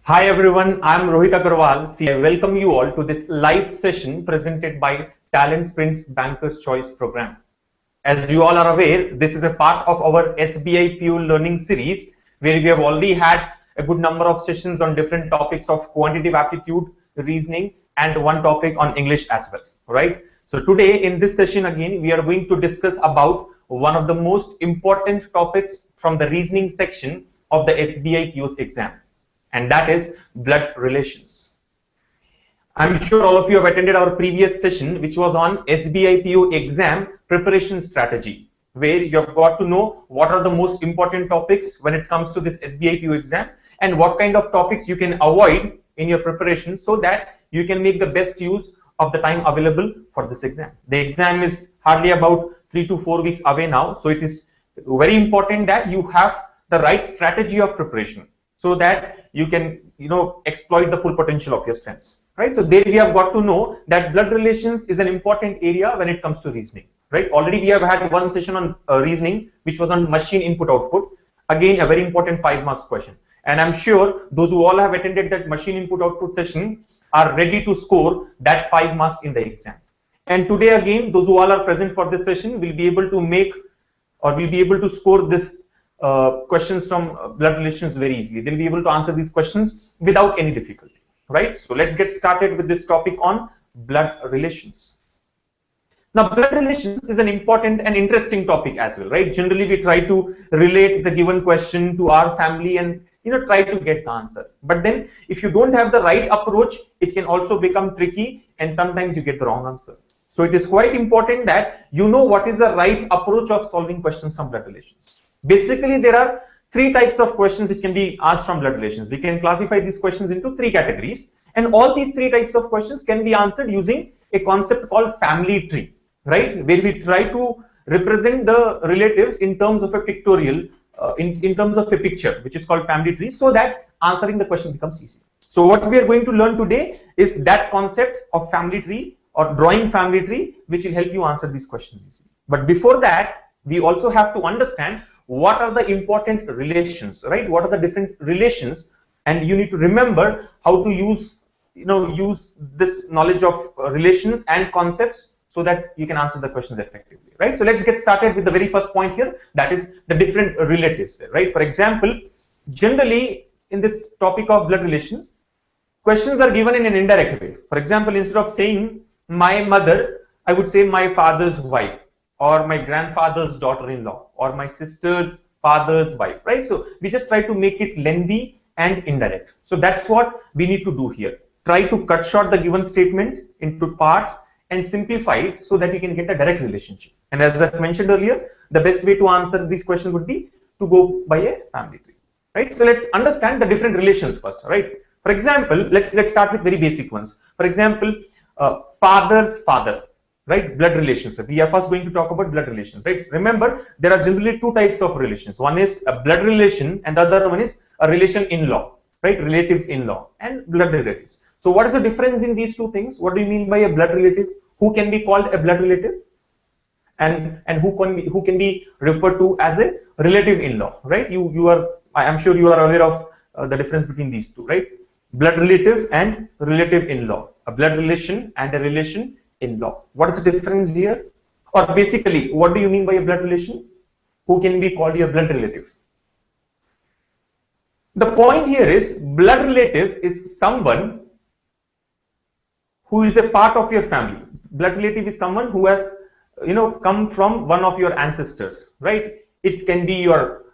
Hi everyone, I'm Rohit Agarwal. I welcome you all to this live session presented by Talent Sprint's Banker's Choice program. As you all are aware, this is a part of our SBI PU learning series where we have already had a good number of sessions on different topics of quantitative aptitude, reasoning, and one topic on English as well, right? So today in this session again, we are going to discuss about one of the most important topics from the reasoning section of the SBI PU's exam, and that is blood relations. I'm sure all of you have attended our previous session, which was on SBI PU exam preparation strategy, where you have got to know what are the most important topics when it comes to this SBI PU exam and what kind of topics you can avoid in your preparation so that you can make the best use of the time available for this exam. The exam is hardly about 3 to 4 weeks away now, so it is very important that you have the right strategy of preparation so that you can exploit the full potential of your strengths, right? So there we have got to know that blood relations is an important area when it comes to reasoning, right? Already we have had one session on reasoning, which was on machine input output, again a very important 5 marks question, and I'm sure those who all have attended that machine input output session are ready to score that 5 marks in the exam. And today again, those who all are present for this session will be able to make or will be able to score this questions from blood relations very easily. They'll be able to answer these questions without any difficulty, right? So let's get started with this topic on blood relations. Now, blood relations is an important and interesting topic as well, right? Generally, we try to relate the given question to our family and try to get the answer. But then if you don't have the right approach, it can also become tricky and sometimes you get the wrong answer. So it is quite important that you know what is the right approach of solving questions from blood relations. Basically, there are 3 types of questions which can be asked from blood relations. We can classify these questions into 3 categories, and all these 3 types of questions can be answered using a concept called family tree, right? Where we try to represent the relatives in terms of a pictorial, in terms of a picture, which is called family tree, so that answering the question becomes easy. So what we are going to learn today is that concept of family tree or drawing family tree, which will help you answer these questions easily. But before that, we also have to understand what are the important relations, right? What are the different relations, and you need to remember how to use this knowledge of relations and concepts so that you can answer the questions effectively, right? So let's get started with the very first point here, that is the different relatives, right? For example, generally in this topic of blood relations, questions are given in an indirect way. For example, instead of saying my mother, I would say my father's wife, or my grandfather's daughter-in-law, or my sister's father's wife, right? So we just try to make it lengthy and indirect. So that's what we need to do here. Try to cut short the given statement into parts and simplify it so that you can get a direct relationship. And as I mentioned earlier, the best way to answer these questions would be to go by a family tree, right? So let's understand the different relations first, right? For example, let's start with very basic ones. For example, father's father, right? Blood relations. We are first going to talk about blood relations, right? Remember, there are generally 2 types of relations. One is a blood relation and the other one is a relation in-law, right? Relatives in-law and blood relatives. So what is the difference in these 2 things? What do you mean by a blood relative? Who can be called a blood relative? And who can be referred to as a relative in-law, right? I am sure you are aware of the difference between these 2, right? Blood relative and relative in-law. A blood relation and a relation in-law. What is the difference here? Or basically, what do you mean by a blood relation? Who can be called your blood relative? The point here is blood relative is someone who is a part of your family. Blood relative is someone who has come from one of your ancestors, right? It can be your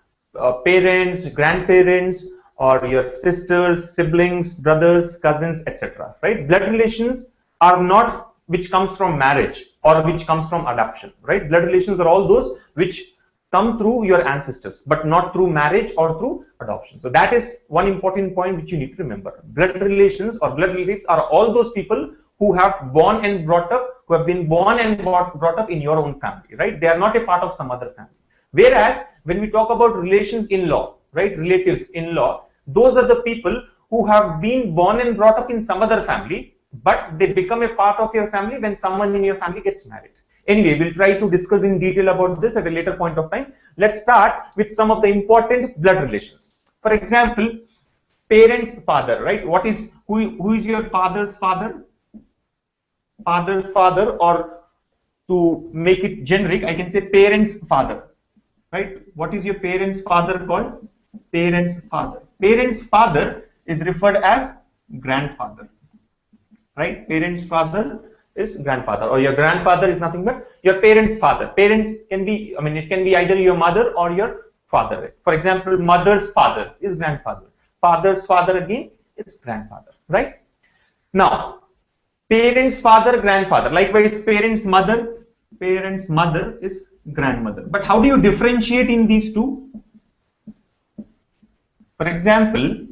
parents, grandparents, or your sisters, siblings, brothers, cousins, etc., right? Blood relations are not which comes from marriage or which comes from adoption, right? Blood relations are all those which come through your ancestors, but not through marriage or through adoption. So that is one important point which you need to remember. Blood relations or blood relatives are all those people who have been born and brought up in your own family, right? They are not a part of some other family. Whereas when we talk about relations in-law, right? Relatives in-law, those are the people who have been born and brought up in some other family, but they become a part of your family when someone in your family gets married. Anyway, we'll try to discuss in detail about this at a later point of time. Let's start with some of the important blood relations. For example, parents' father, right? Who is your father's father? Father's father, or to make it generic, I can say parents' father, right? What is your parents' father called? Parents' father. Parents' father is referred as grandfather, right? Parents' father is grandfather, or your grandfather is nothing but your parents' father. Parents can be, I mean, it can be either your mother or your father. For example, mother's father is grandfather. Father's father again is grandfather, right? Now, parents' father, grandfather. Likewise, parents' mother is grandmother. But how do you differentiate in these two? For example,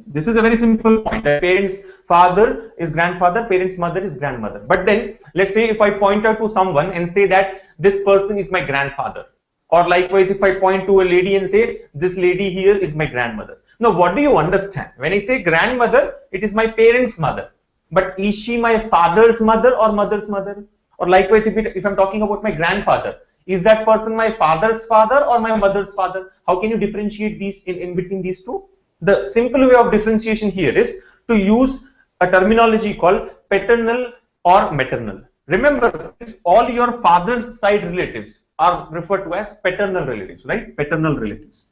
this is a very simple point. That parents' father is grandfather, parents' mother is grandmother. But then, let's say if I point out to someone and say that this person is my grandfather, or likewise, if I point to a lady and say this lady here is my grandmother. Now, what do you understand? When I say grandmother, it is my parents' mother. But is she my father's mother or mother's mother? Or likewise, if I'm talking about my grandfather, is that person my father's father or my mother's father? How can you differentiate these in between these two? The simple way of differentiation here is to use a terminology called paternal or maternal. Remember, all your father's side relatives are referred to as paternal relatives, right? Paternal relatives.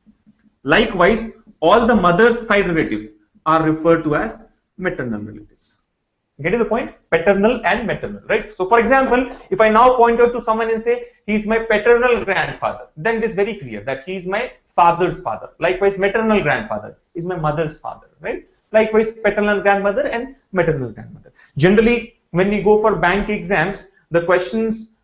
Likewise, all the mother's side relatives are referred to as maternal relatives. Getting the point? Paternal and maternal, right? So, for example, if I now point out to someone and say he's my paternal grandfather, then it is very clear that he is my father's father. Likewise, maternal grandfather is my mother's father, right? Likewise, paternal grandmother and maternal grandmother. Generally, when we go for bank exams, the questions,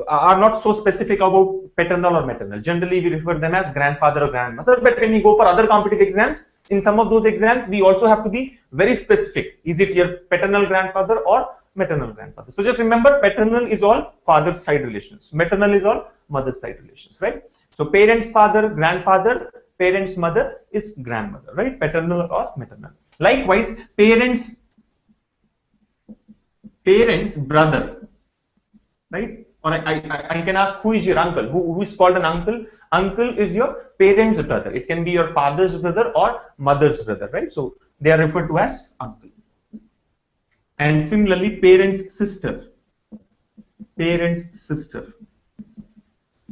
are not so specific about paternal or maternal. Generally, we refer them as grandfather or grandmother. But when we go for other competitive exams, in some of those exams, we also have to be very specific. Is it your paternal grandfather or maternal grandfather? So just remember, paternal is all father's side relations. Maternal is all mother's side relations, right? So parents' father, grandfather, parents' mother is grandmother, right? Paternal or maternal. Likewise, parents' brother, right? Or I can ask, who is your uncle? Who is called an uncle? Uncle is your parents' brother. It can be your father's brother or mother's brother, right? So they are referred to as uncle. And similarly, parents' sister. Parents' sister.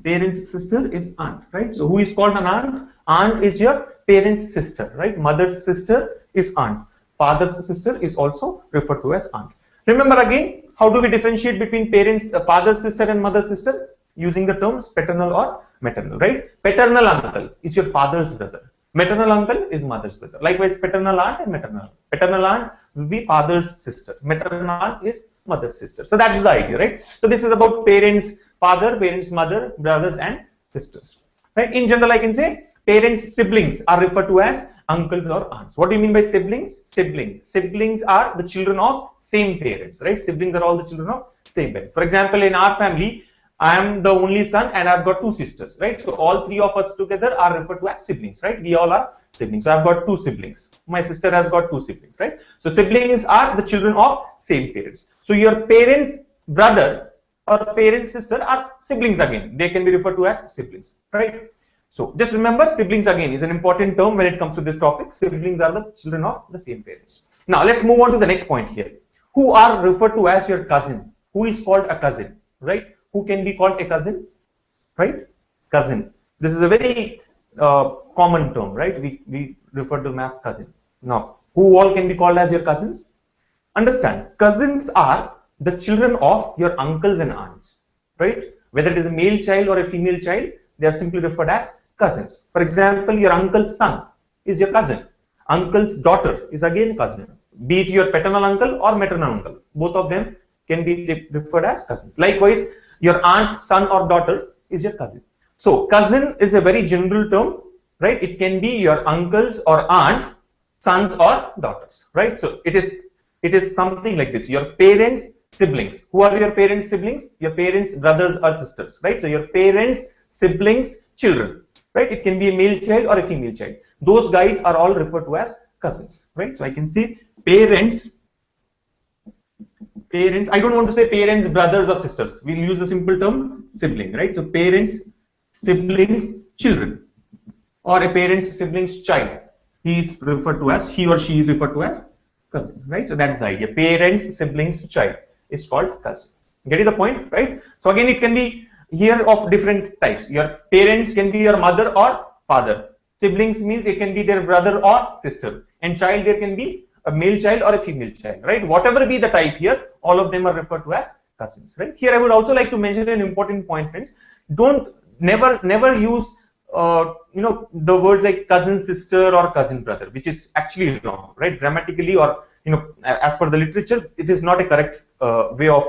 Parents' sister is aunt, right? So who is called an aunt? Aunt is your parents' sister, right? Mother's sister is aunt. Father's sister is also referred to as aunt. Remember again, how do we differentiate between parents, father's sister and mother's sister? Using the terms paternal or maternal, right? Paternal uncle is your father's brother. Maternal uncle is mother's brother. Likewise, paternal aunt and maternal aunt. Paternal aunt will be father's sister. Maternal aunt is mother's sister. So that's the idea, right? So this is about parents' father, parents' mother, brothers and sisters, right? In general, I can say parents' siblings are referred to as uncles or aunts. What do you mean by siblings? Siblings are the children of same parents, right? Siblings are all the children of same parents. For example, in our family, I am the only son and I've got two sisters, right? So all three of us together are referred to as siblings, right? We all are siblings. So I've got two siblings. My sister has got two siblings, right? So siblings are the children of same parents. So your parents' brother or parents' sister are siblings again. They can be referred to as siblings, right? So just remember, siblings again is an important term when it comes to this topic. Siblings are the children of the same parents. Now let's move on to the next point here. Who are referred to as your cousin? Who is called a cousin, right? Who can be called a cousin, right? Cousin. This is a very common term, right? We refer to them as cousin. Now, who all can be called as your cousins? Understand, cousins are the children of your uncles and aunts, right? Whether it is a male child or a female child, they are simply referred as cousins. For example, your uncle's son is your cousin. Uncle's daughter is again cousin. Be it your paternal uncle or maternal uncle, both of them can be referred as cousins. Likewise, your aunt's son or daughter is your cousin. So cousin is a very general term, right? It can be your uncles or aunts, sons or daughters, right? So it is something like this. Your parents' siblings. Who are your parents' siblings? Your parents' brothers or sisters, right? So your parents' siblings' children, right? It can be a male child or a female child. Those guys are all referred to as cousins, right? So I can say parents, I don't want to say parents, brothers or sisters. We'll use a simple term, sibling, right? So parents, siblings, children. or a parent's sibling's child, he is referred to as, he or she is referred to as cousin, right? So that's the idea. Parent's sibling's child is called cousin. Getting the point, right? So again, it can be here of different types. Your parents can be your mother or father. Siblings means it can be their brother or sister. And child, there can be a male child or a female child, right? Whatever be the type here, all of them are referred to as cousins, right? Here I would also like to mention an important point, friends. Never use the word like cousin sister or cousin brother, which is actually wrong, right? Grammatically, or as per the literature, it is not a correct way of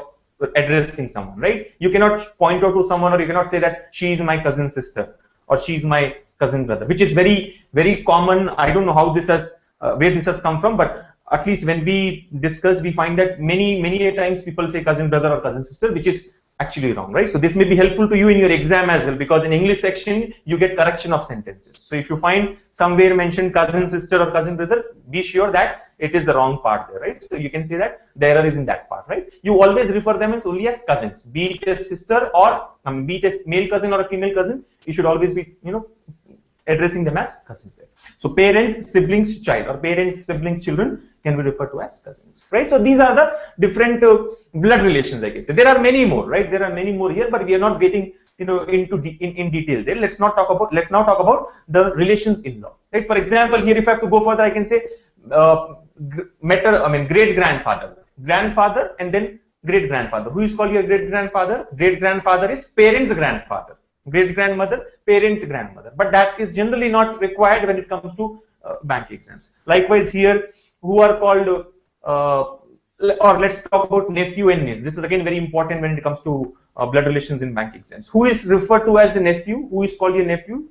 addressing someone, right? You cannot point out to someone, or you cannot say that she is my cousin sister or she is my cousin brother, which is very, very common. I don't know how this has where this has come from, but at least when we discuss, we find that many times people say cousin brother or cousin sister, which is actually wrong, right? So this may be helpful to you in your exam as well, because in English section you get correction of sentences. So if you find somewhere mentioned cousin sister or cousin brother, be sure that it is the wrong part there, right? So you can say that the error is in that part, right? You always refer them as only as cousins, be it a sister or be it a male cousin or a female cousin. You should always be addressing them as cousins there. So parents, siblings, child, or parents, siblings, children can be referred to as cousins, right? So these are the different blood relations, I guess. There are many more, right? There are many more here, but we are not getting into in detail there. Let's now talk about the relations in law, right? For example, here if I have to go further, I can say great grandfather, grandfather, and then great grandfather. Who is called your great grandfather? Great grandfather is parents' grandfather. Great grandmother, parents' grandmother. But that is generally not required when it comes to bank exams. Likewise here, who are called, or let's talk about nephew and niece. This is again very important when it comes to blood relations in bank exams. Who is referred to as a nephew? Who is called your nephew?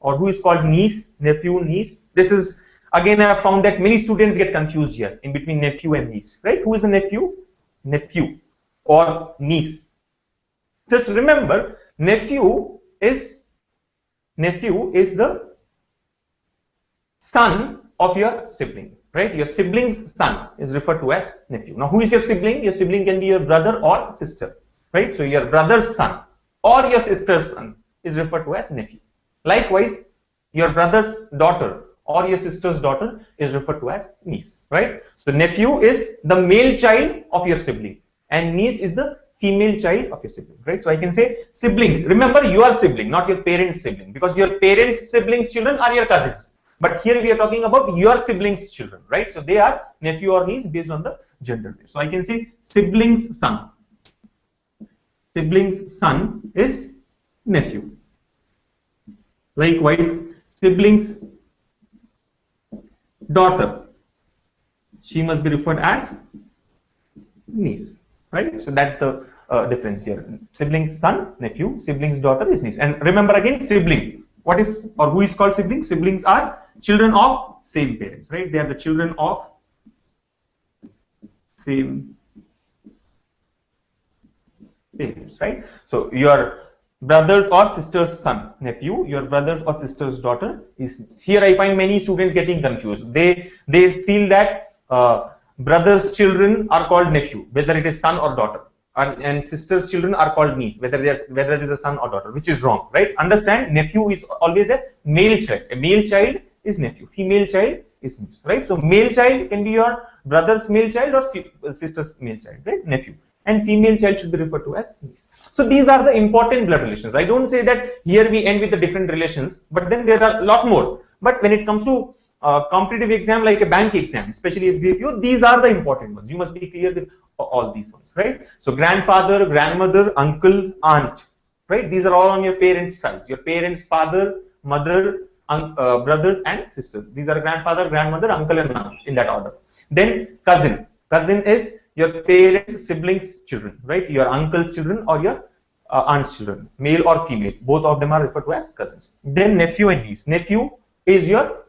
Or who is called niece? Nephew, niece. This is, again, I have found that many students get confused here in between nephew and niece, right? Who is a nephew? Nephew or niece. Just remember, nephew is the son of your sibling, right? Your sibling's son is referred to as nephew. Now, who is your sibling? Your sibling can be your brother or sister, right? So your brother's son or your sister's son is referred to as nephew. Likewise, your brother's daughter or your sister's daughter is referred to as niece, right? So nephew is the male child of your sibling and niece is the female child of your sibling, right? So I can say siblings. Remember, your sibling, not your parents' sibling, because your parents' siblings' children are your cousins. But here we are talking about your siblings' children, right? So they are nephew or niece based on the gender. So I can say siblings' son. Siblings' son is nephew. Likewise, siblings' daughter, she must be referred as niece, right? So that's the difference here. Siblings' son, nephew, siblings' daughter is niece. And remember again, sibling. What is or who is called siblings? Siblings are children of same parents, right? They are the children of same parents, right? So your brothers or sister's son, nephew, your brothers or sister's daughter is niece. Here I find many students getting confused. They feel that brothers' children are called nephew, whether it is son or daughter, and sister's children are called niece, whether it is a son or daughter, which is wrong, right? Understand, nephew is always a male child. A male child is nephew, female child is niece, right? So male child can be your brother's male child or sister's male child, right? Nephew. And female child should be referred to as niece. So these are the important blood relations. I don't say that here we end with the different relations, but then there are a lot more. But when it comes to competitive exam like a bank exam, especially SBAPO, these are the important ones. You must be clear with all these ones, right? So grandfather, grandmother, uncle, aunt, right? These are all on your parents' side. Your parents, father, mother, brothers and sisters. These are grandfather, grandmother, uncle and aunt in that order. Then cousin. Cousin is your parents' siblings' children, right? Your uncle's children or your aunt's children, male or female. Both of them are referred to as cousins. Then nephew and niece. Nephew is your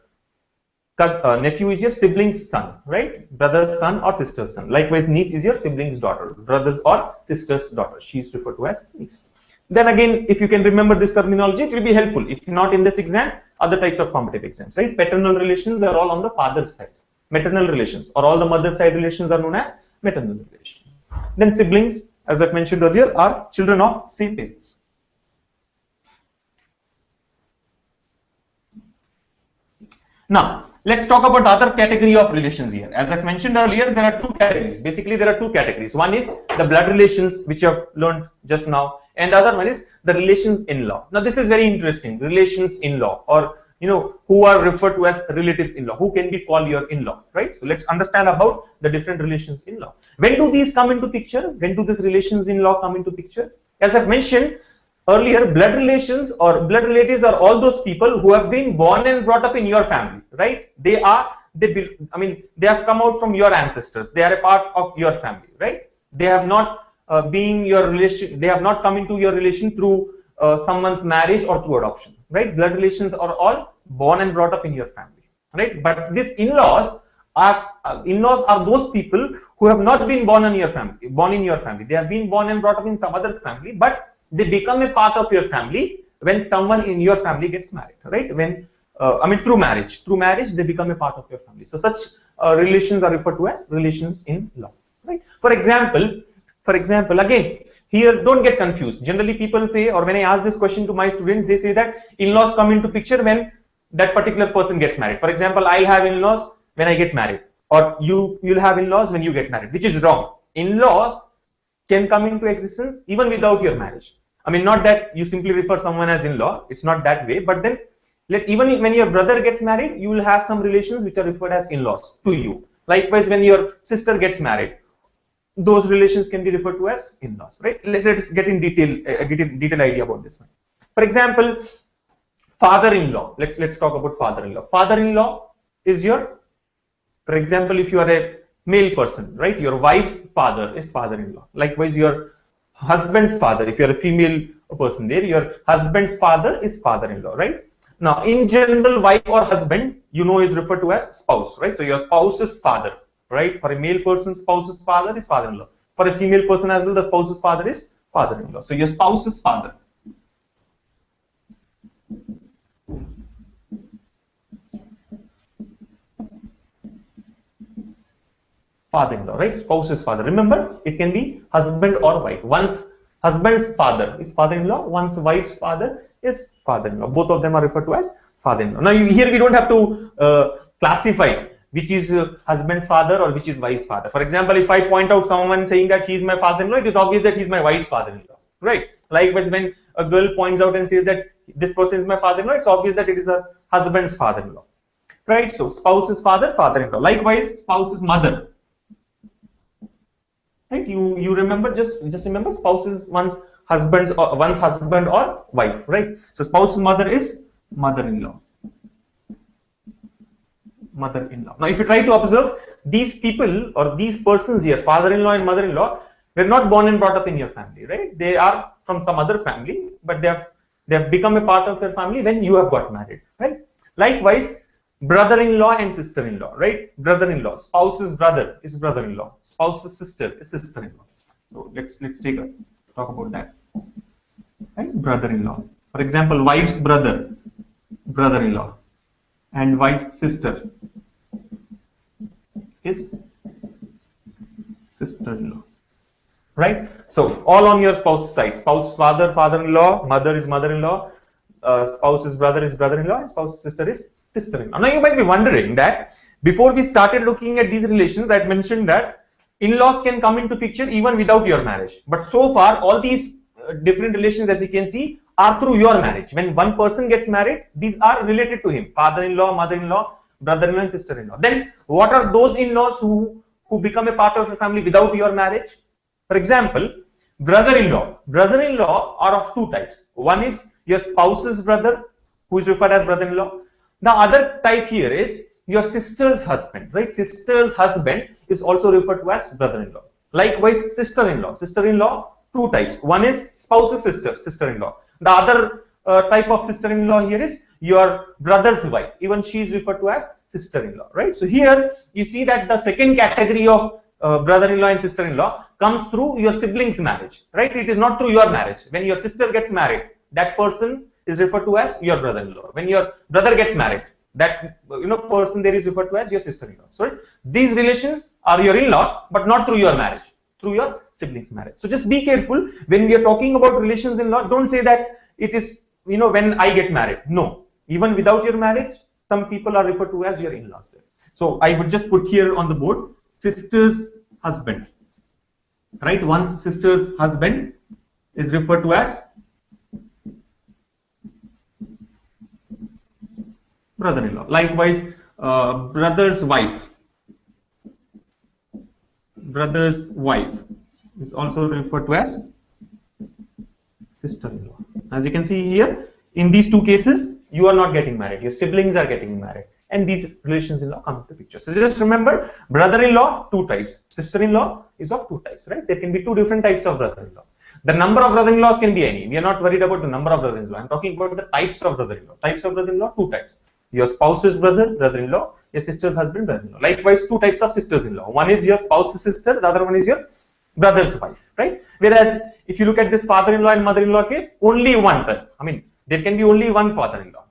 sibling's son, right? Brother's son or sister's son. Likewise, niece is your sibling's daughter, brother's or sister's daughter. She is referred to as niece. Then again, if you can remember this terminology, it will be helpful. If not in this exam, other types of competitive exams, right? Paternal relations are all on the father's side. Maternal relations or all the mother's side relations are known as maternal relations. Then siblings, as I've mentioned earlier, are children of same parents. Now, let's talk about the other category of relations here. As I've mentioned earlier, there are two categories. Basically, there are two categories. One is the blood relations, which you have learned just now, and the other one is the relations in law. Now, this is very interesting. Relations in law, or who are referred to as relatives in law, who can be called your in-law, right? So let's understand about the different relations in law. When do these come into picture? When do these relations in law come into picture? As I've mentioned earlier, blood relations or blood relatives are all those people who have been born and brought up in your family, right? They have come out from your ancestors. They are a part of your family, right? They have not been your relation. They have not come into your relation through someone's marriage or through adoption, right? Blood relations are all born and brought up in your family, right? But these in-laws are those people who have not been born in your family. They have been born and brought up in some other family, but they become a part of your family when someone in your family gets married, right? When through marriage, they become a part of your family. So such relations are referred to as relations in law, right? For example, again, here, don't get confused. Generally, people say, or when I ask this question to my students, they say that in-laws come into picture when that particular person gets married. For example, I'll have in-laws when I get married, or you'll have in-laws when you get married, which is wrong. In-laws can come into existence even without your marriage. I mean, not that you simply refer someone as in-law. It's not that way. But then, even when your brother gets married, you will have some relations which are referred as in-laws to you. Likewise, when your sister gets married, those relations can be referred to as in-laws, right? Let's get in detail idea about this one. For example, father-in-law. Let's talk about father-in-law. Father-in-law is your, for example, if you are a male person, right? Your wife's father is father-in-law. Likewise, your husband's father, if you are a female person there, your husband's father is father-in-law, right? Now, in general, wife or husband, is referred to as spouse, right? So your spouse's father, right? For a male person, spouse's father is father-in-law. For a female person as well, the spouse's father is father-in-law. So your spouse's father. Father-in-law, right? Spouse's father. Remember, it can be husband or wife. One's husband's father is father-in-law. One's wife's father is father-in-law. Both of them are referred to as father-in-law. Now, here we don't have to classify which is husband's father or which is wife's father. For example, if I point out someone saying that he's my father-in-law, it is obvious that he's my wife's father-in-law, right? Likewise, when a girl points out and says that this person is my father-in-law, it's obvious that it is a husband's father-in-law, right? So spouse's father, father-in-law. Likewise, spouse's mother, right? You remember, just remember, spouse's one's husband or wife, right? So spouse's mother is mother-in-law. Now, if you try to observe, these people or these persons here, father-in-law and mother-in-law, were not born and brought up in your family, right? They are from some other family, but they have become a part of your family when you have got married, right? Likewise, brother-in-law and sister-in-law, right? Brother-in-law, spouse's brother is brother-in-law, spouse's sister is sister-in-law. So let's talk about that, right? Brother-in-law. For example, wife's brother, brother-in-law, and wife's sister is sister-in-law, right? So all on your spouse's side. Spouse father, father-in-law, mother is mother-in-law, spouse's brother is brother-in-law, and spouse's sister is sister-in-law. Now you might be wondering that before we started looking at these relations, I had mentioned that in-laws can come into picture even without your marriage. But so far, all these different relations, as you can see, are through your marriage. When one person gets married, these are related to him: father-in-law, mother-in-law, brother-in-law, and sister-in-law. Then what are those in-laws who become a part of your family without your marriage? For example, brother-in-law. Brother-in-law are of two types. One is your spouse's brother, who is referred as brother-in-law. The other type here is your sister's husband, right? Sister's husband is also referred to as brother-in-law. Likewise, sister-in-law. Sister-in-law, two types. One is spouse's sister, sister-in-law. The other type of sister-in-law here is your brother's wife. Even she is referred to as sister-in-law, right? So here you see that the second category of brother-in-law and sister-in-law comes through your siblings' marriage, right? It is not through your marriage. When your sister gets married, that person is referred to as your brother-in-law. When your brother gets married, that person there is referred to as your sister-in-law. So these relations are your in-laws, but not through your marriage, through your siblings' marriage. So just be careful when we are talking about relations in law. Don't say that it is when I get married. No, even without your marriage, some people are referred to as your in-laws there. So I would just put here on the board sister's husband, right? One's sister's husband is referred to as brother-in-law. Likewise, brother's wife is also referred to as sister-in-law. As you can see here, in these two cases, you are not getting married, your siblings are getting married, and these relations-in-law come into the picture. So just remember, brother-in-law, two types, sister-in-law is of two types, right? There can be two different types of brother-in-law. The number of brother-in-laws can be any. We are not worried about the number of brother-in-law. I'm talking about the types of brother-in-law. Types of brother-in-law, two types. Your spouse's brother-in-law, your sister's husband, brother-in-law. Likewise, two types of sisters-in-law. One is your spouse's sister, the other one is your brother's wife, right? Whereas, if you look at this father-in-law and mother-in-law case, only one type. I mean, there can be only one father-in-law,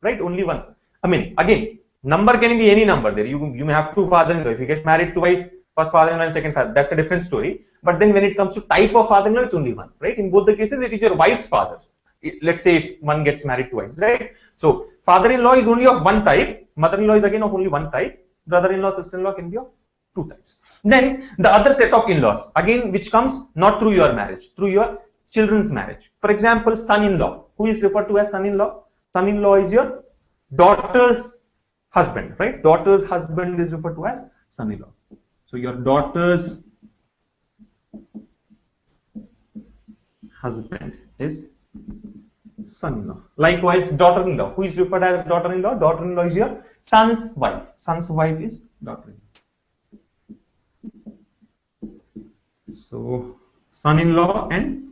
right? Only one. I mean, again, number can be any number there. You may have two fathers-in-law. If you get married twice, first father-in-law and second father, that's a different story. But then when it comes to type of father-in-law, it's only one, right? In both the cases, it is your wife's father. Let's say if one gets married twice, right? So father-in-law is only of one type, mother-in-law is again of only one type, brother-in-law, sister-in-law can be of two types. Then the other set of in-laws, again, which comes not through your marriage, through your children's marriage. For example, son-in-law. Who is referred to as son-in-law? Son-in-law is your daughter's husband, right? Daughter's husband is referred to as son-in-law. So your daughter's husband is son-in-law. Likewise, daughter-in-law. Who is referred as daughter-in-law? Daughter-in-law is your son's wife. Son's wife is daughter-in-law. So son-in-law and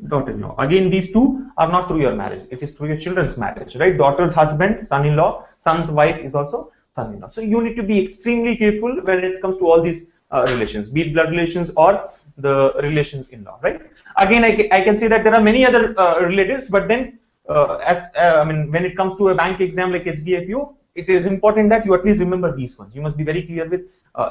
daughter-in-law. Again, these two are not through your marriage. It is through your children's marriage, right? Daughter's husband, son-in-law. Son's wife is also son-in-law. So you need to be extremely careful when it comes to all these relations, be it blood relations or the relations in-law, right? Again, I can say that there are many other relatives, but then I mean, when it comes to a bank exam like SBIPO, it is important that you at least remember these ones. You must be very clear with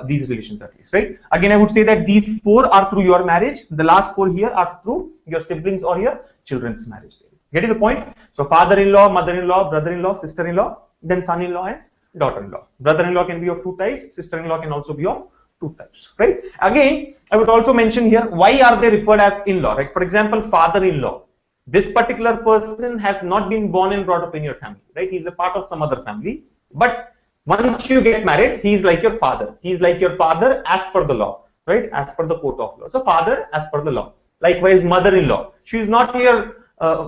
these relations at least, right? Again, I would say that these four are through your marriage. The last four here are through your siblings or your children's marriage. Getting the point? So father-in-law, mother-in-law, brother-in-law, sister-in-law, then son-in-law and daughter-in-law. Brother-in-law can be of two types. Sister-in-law can also be of two types, right? Again, I would also mention here, why are they referred as in-law, right? For example, father-in-law. This particular person has not been born and brought up in your family, right? He's a part of some other family. But once you get married, he is like your father. He is like your father as per the law, right? As per the court of law. So father as per the law. Likewise, mother-in-law. She is not your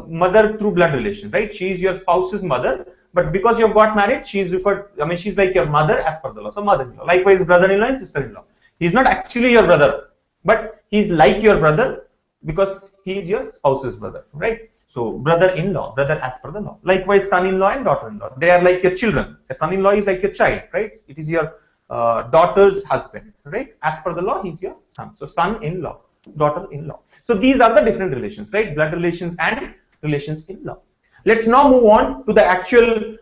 mother through blood relation, right? She is your spouse's mother. But because you have got married, she is referred, I mean, she's like your mother as per the law. So mother-in-law. Likewise, brother-in-law and sister-in-law. He's not actually your brother, but he's like your brother because he is your spouse's brother, right? So brother-in-law, brother as per the law. Likewise, son-in-law and daughter-in-law. They are like your children. A son-in-law is like your child, right? It is your daughter's husband, right? As per the law, he's your son. So son-in-law, daughter-in-law. So these are the different relations, right? Blood relations and relations in law. Let's now move on to the actual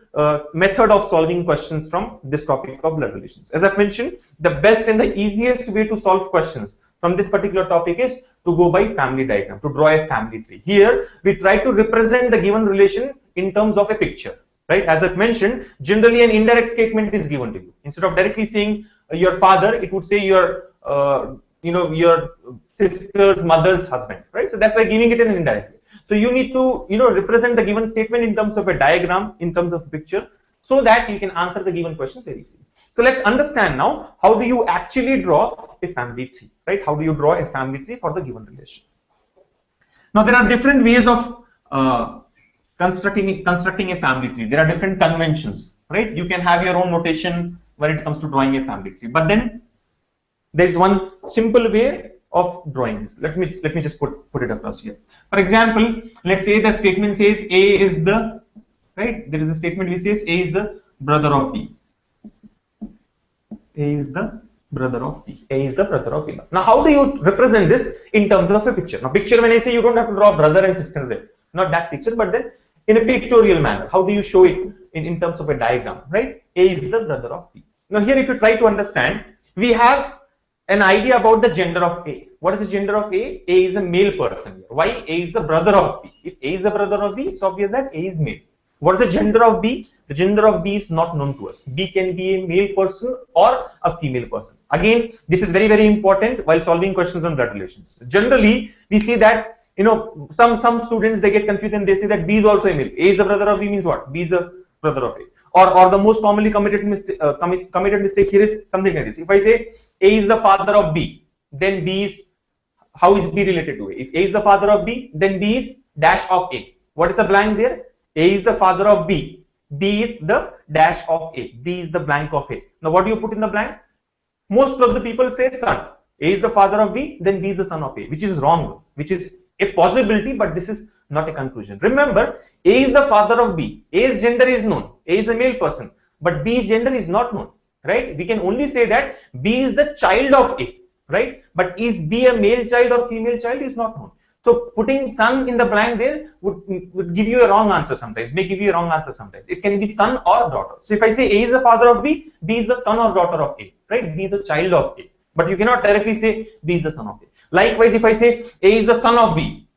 method of solving questions from this topic of blood relations. As I've mentioned, the best and the easiest way to solve questions from this particular topic is to go by family diagram, to draw a family tree. Here, we try to represent the given relation in terms of a picture, right? As I've mentioned, generally an indirect statement is given to you. Instead of directly saying your father, it would say your, your sister's mother's husband, right? So that's why giving it in an indirect way. So you need to, represent the given statement in terms of a diagram, in terms of a picture, so that you can answer the given question very easily. So let's understand now, how do you actually draw a family tree, right? How do you draw a family tree for the given relation? Now there are different ways of constructing a family tree. There are different conventions, right? You can have your own notation when it comes to drawing a family tree. But then there is one simple way of drawing this. Let me just put it across here. For example, let's say the statement says A is the, right? There is a statement which says A is the brother of B. A is the brother of B. A is the brother of B. Now, how do you represent this in terms of a picture? Now, picture, when I say, you don't have to draw brother and sister there. Not that picture, but then in a pictorial manner. How do you show it in terms of a diagram, right? A is the brother of B. Now, here, if you try to understand, we have an idea about the gender of A. What is the gender of A? A is a male person. Why? A is the brother of B. If A is the brother of B, it's obvious that A is male. What is the gender of B? The gender of B is not known to us. B can be a male person or a female person. Again, this is very, very important while solving questions on blood relations. Generally, we see that, you know, some students, they get confused and they say that B is also a male. A is the brother of B means what? B is the brother of A. Or the most commonly committed mistake here is something like this. If I say A is the father of B, then B is, how is B related to A? If A is the father of B, then B is dash of A. What is the blank there? A is the father of B. B is the dash of A. B is the blank of A. Now what do you put in the blank? Most of the people say son. A is the father of B, then B is the son of A, which is wrong, which is a possibility, but this is not a conclusion. Remember, A is the father of B. A's gender is known. A is a male person, but B's gender is not known, right? We can only say that B is the child of A, right? But is B a male child or female child is not known. So putting son in the blank there would give you a wrong answer sometimes, may give you a wrong answer sometimes. It can be son or daughter. So if I say A is the father of B, B is the son or daughter of A, right? B is the child of A. But you cannot directly say B is the son of A. Likewise, if I say A is the son of B,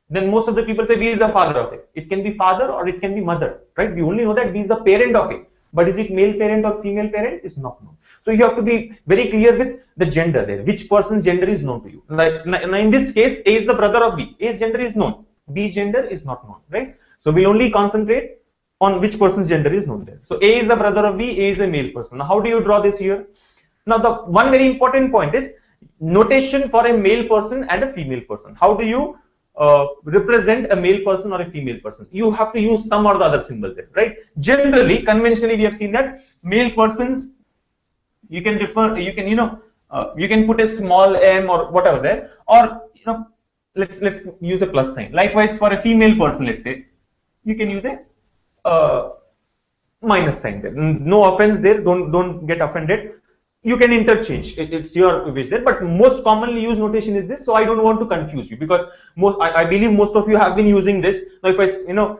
then most of the people say B is the father of A. It can be father or it can be mother, right? We only know that B is the parent of A. But is it male parent or female parent is not known. So you have to be very clear with the gender there. Which person's gender is known to you? Like in this case, A is the brother of B. A's gender is known. B's gender is not known, right? So we'll only concentrate on which person's gender is known there. So A is the brother of B. A is a male person. Now how do you draw this here? Now the one very important point is notation for a male person and a female person. How do you represent a male person or a female person? You have to use some or the other symbol there, right? Generally, conventionally, we have seen that male persons, you can refer, you can, you can put a small m or whatever there, or, let's use a plus sign. Likewise, for a female person, let's say, you can use a minus sign there. No offense there, don't get offended. You can interchange, it's your wish there, but most commonly used notation is this, so I don't want to confuse you, because I believe most of you have been using this. Now if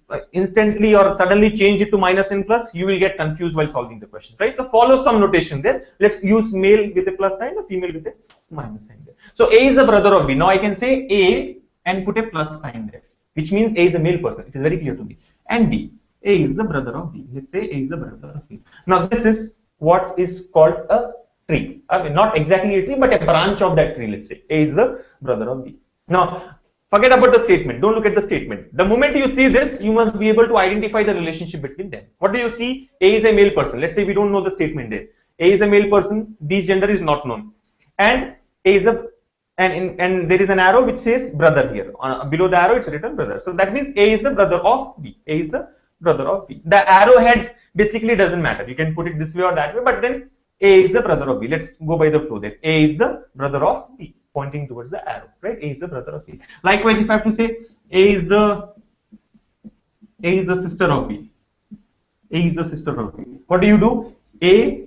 I instantly or suddenly change it to minus and plus, you will get confused while solving the questions, right? So follow some notation there. Let's use male with a plus sign or female with a minus sign there. So A is the brother of B. Now I can say A and put a plus sign there, which means A is a male person. It is very clear to me. And B, A is the brother of B. Let's say A is the brother of B. Now this is what is called a tree. I mean, not exactly a tree, but a branch of that tree, let's say. A is the brother of B. Now, forget about the statement. Don't look at the statement. The moment you see this, you must be able to identify the relationship between them. What do you see? A is a male person. Let's say we don't know the statement there. A is a male person. B's gender is not known. And A is a, and there is an arrow which says brother here. Below the arrow, it's written brother. So that means A is the brother of B. A is the brother of B. The arrowhead basically doesn't matter. You can put it this way or that way, but then A is the brother of B. Let's go by the flow there. A is the brother of B, pointing towards the arrow, right? A is the brother of B. Likewise, if I have to say A is the sister of B. A is the sister of B. What do you do? A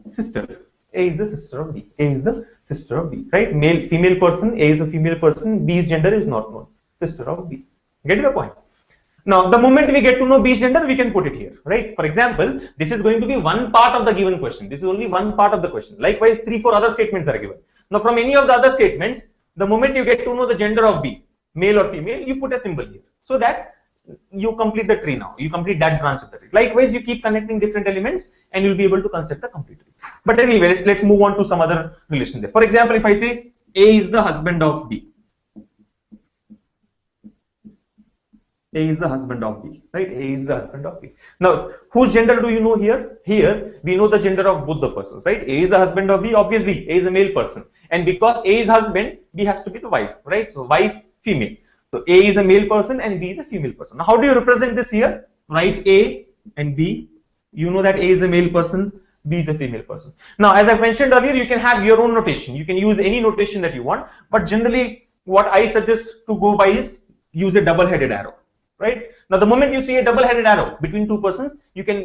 sister. A is the sister of B. A is the sister of B, right? Male, female person. A is a female person. B's gender is not known. Sister of B. Get the point? Now, the moment we get to know B's gender, we can put it here, right? For example, this is going to be one part of the given question. This is only one part of the question. Likewise, 3-4 other statements are given. Now, from any of the other statements, the moment you get to know the gender of B, male or female, you put a symbol here, so that you complete the tree now. You complete that branch of the tree. Likewise, you keep connecting different elements, and you'll be able to construct the complete tree. But anyway, let's move on to some other relation there. For example, if I say A is the husband of B. A is the husband of B, right? A is the husband of B. Now, whose gender do you know here? Here, we know the gender of both the persons, right? A is the husband of B. Obviously, A is a male person. And because A is husband, B has to be the wife, right? So, wife, female. So, A is a male person and B is a female person. Now, how do you represent this here? Write A and B. You know that A is a male person, B is a female person. Now, as I mentioned earlier, you can have your own notation. You can use any notation that you want. But generally, what I suggest to go by is use a double-headed arrow. Right now, the moment you see a double-headed arrow between two persons, you can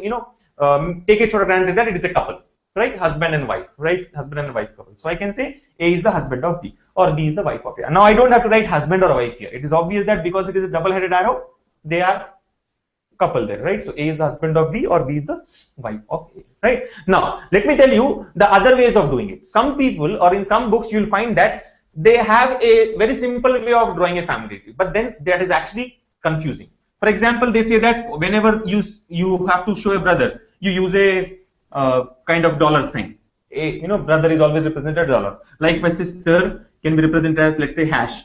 take it for granted that it is a couple, right? Husband and wife, right? Husband and wife couple. So I can say A is the husband of B or B is the wife of A. Now I don't have to write husband or wife here. It is obvious that because it is a double-headed arrow, they are couple there, right? So A is the husband of B or B is the wife of A, right? Now let me tell you the other ways of doing it. Some people, or in some books, you'll find that they have a very simple way of drawing a family tree, but then that is actually confusing. For example, they say that whenever you have to show a brother, you use a kind of dollar sign. Brother is always represented dollar. Like my sister can be represented as, let's say, hash,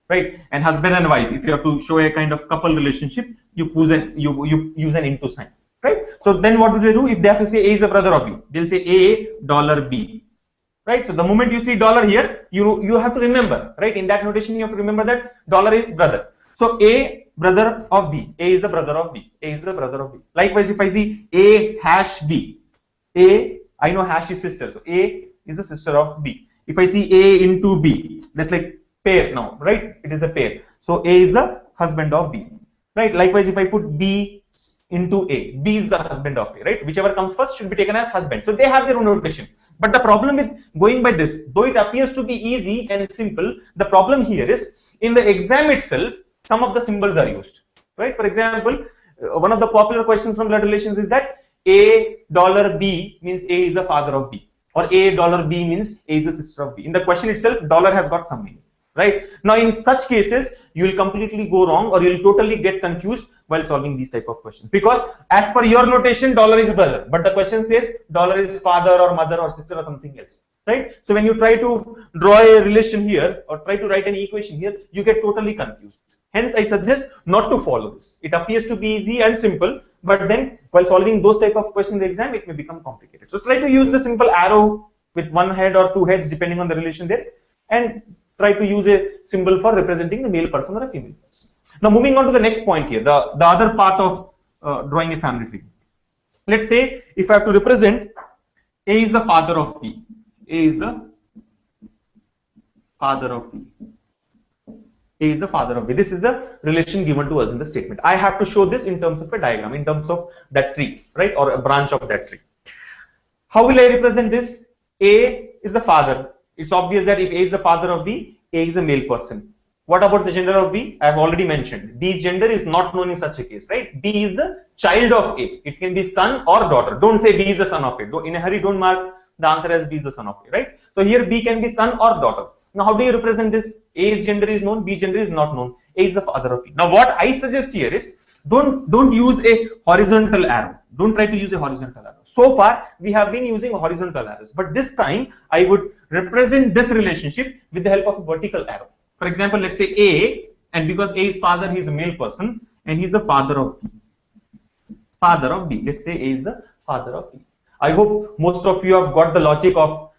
right? And husband and wife, if you have to show a kind of couple relationship, you use an into sign, right? So then what do? If they have to say A is the brother of B, they'll say A dollar B, right? So the moment you see dollar here, you have to remember, right? In that notation, you have to remember that dollar is brother. So A brother of B, A is the brother of B, A is the brother of B. Likewise, if I see A hash B, A, I know hash is sister, so A is the sister of B. If I see A into B, that's like pair now, right? It is a pair. So A is the husband of B, right? Likewise, if I put B into A, B is the husband of A, right? Whichever comes first should be taken as husband. So they have their own notation. But the problem with going by this, though it appears to be easy and simple, the problem here is in the exam itself, some of the symbols are used, right? For example, one of the popular questions from blood relations is that A dollar B means A is the father of B, or A dollar B means A is the sister of B. In the question itself, dollar has got some meaning, right? Now, in such cases, you will completely go wrong, or you will totally get confused while solving these type of questions, because as per your notation, dollar is brother, but the question says dollar is father or mother or sister or something else, right? So when you try to draw a relation here or try to write an equation here, you get totally confused. Hence, I suggest not to follow this. It appears to be easy and simple, but then while solving those type of questions in the exam, it may become complicated. So try to use the simple arrow with one head or two heads depending on the relation there, and try to use a symbol for representing the male person or a female person. Now moving on to the next point here, the other part of drawing a family tree. Let's say if I have to represent A is the father of B, A is the father of B, A is the father of B. This is the relation given to us in the statement. I have to show this in terms of a diagram, in terms of that tree, right, or a branch of that tree. How will I represent this? A is the father. It's obvious that if A is the father of B, A is a male person. What about the gender of B? I have already mentioned. B's gender is not known in such a case, right? B is the child of A. It can be son or daughter. Don't say B is the son of A. In a hurry, don't mark the answer as B is the son of A, right? So here B can be son or daughter. Now, how do you represent this? A's gender is known, B's gender is not known. A is the father of B. Now, what I suggest here is don't use a horizontal arrow. Don't try to use a horizontal arrow. So far, we have been using horizontal arrows, but this time I would represent this relationship with the help of a vertical arrow. For example, let's say A, and because A is father, he is a male person, and he is the father of B. Father of B. Let's say A is the father of B. I hope most of you have got the logic of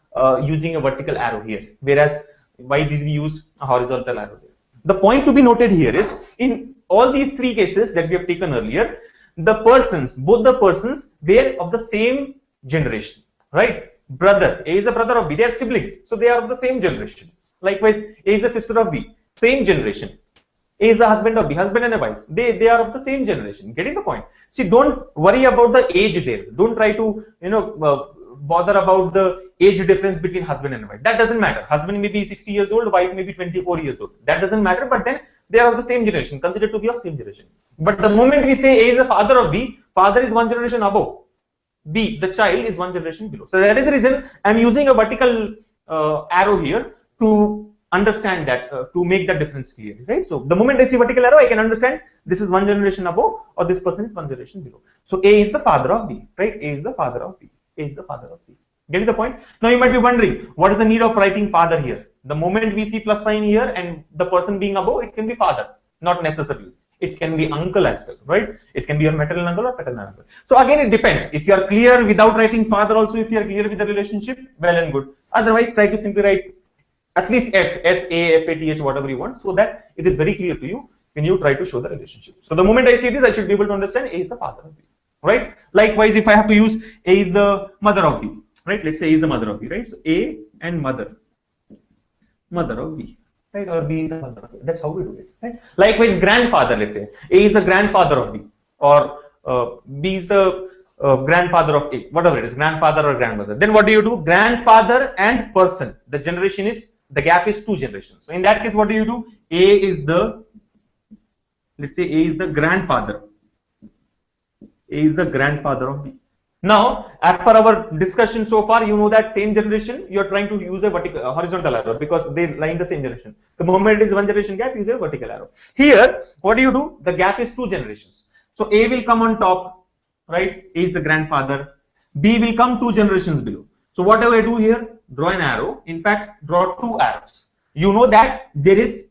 using a vertical arrow here, whereas why did we use a horizontal arrow there? The point to be noted here is, in all these three cases that we have taken earlier, the persons, both the persons, they are of the same generation, right? Brother, A is the brother of B, they are siblings, so they are of the same generation. Likewise, A is the sister of B, same generation. A is the husband of B, husband and a wife, they are of the same generation. Getting the point? See, don't worry about the age there. Don't try to, bother about the age difference between husband and wife. That doesn't matter. Husband may be 60 years old, wife may be 24 years old. That doesn't matter, but then they are of the same generation, considered to be of same generation. But the moment we say A is the father of B, father is one generation above. B, the child, is one generation below. So that is the reason I'm using a vertical arrow here to understand that, to make that difference clear, right? So the moment I see vertical arrow, I can understand this is one generation above, or this person is one generation below. So A is the father of B, right? A is the father of B. A is the father of B. Getting the point? Now you might be wondering, what is the need of writing father here? The moment we see plus sign here and the person being above, it can be father, not necessarily. It can be uncle as well, right? It can be your maternal uncle or paternal uncle. So again, it depends. If you are clear without writing father also, if you are clear with the relationship, well and good. Otherwise, try to simply write at least F, A, F, A, T, H, whatever you want, so that it is very clear to you when you try to show the relationship. So the moment I see this, I should be able to understand A is the father of B, right? Likewise, if I have to use A is the mother of B, right? Let's say A is the mother of B, right? So A and mother of B, right? Or B is the mother of B. That's how we do it, right? Likewise, grandfather, let's say A is the grandfather of B, or B is the grandfather of A, whatever it is, grandfather or grandmother. Then what do? Grandfather and person. The generation is, the gap is 2 generations. So in that case, what do? A is the, let's say A is the grandfather. A is the grandfather of B. Now, as per our discussion so far, you know that same generation, you are trying to use a horizontal arrow because they lie in the same generation. The moment it is one generation gap, use a vertical arrow. Here, what do you do? The gap is 2 generations. So A will come on top, right? A is the grandfather. B will come 2 generations below. So whatever I do here, draw an arrow. In fact, draw 2 arrows. You know that there is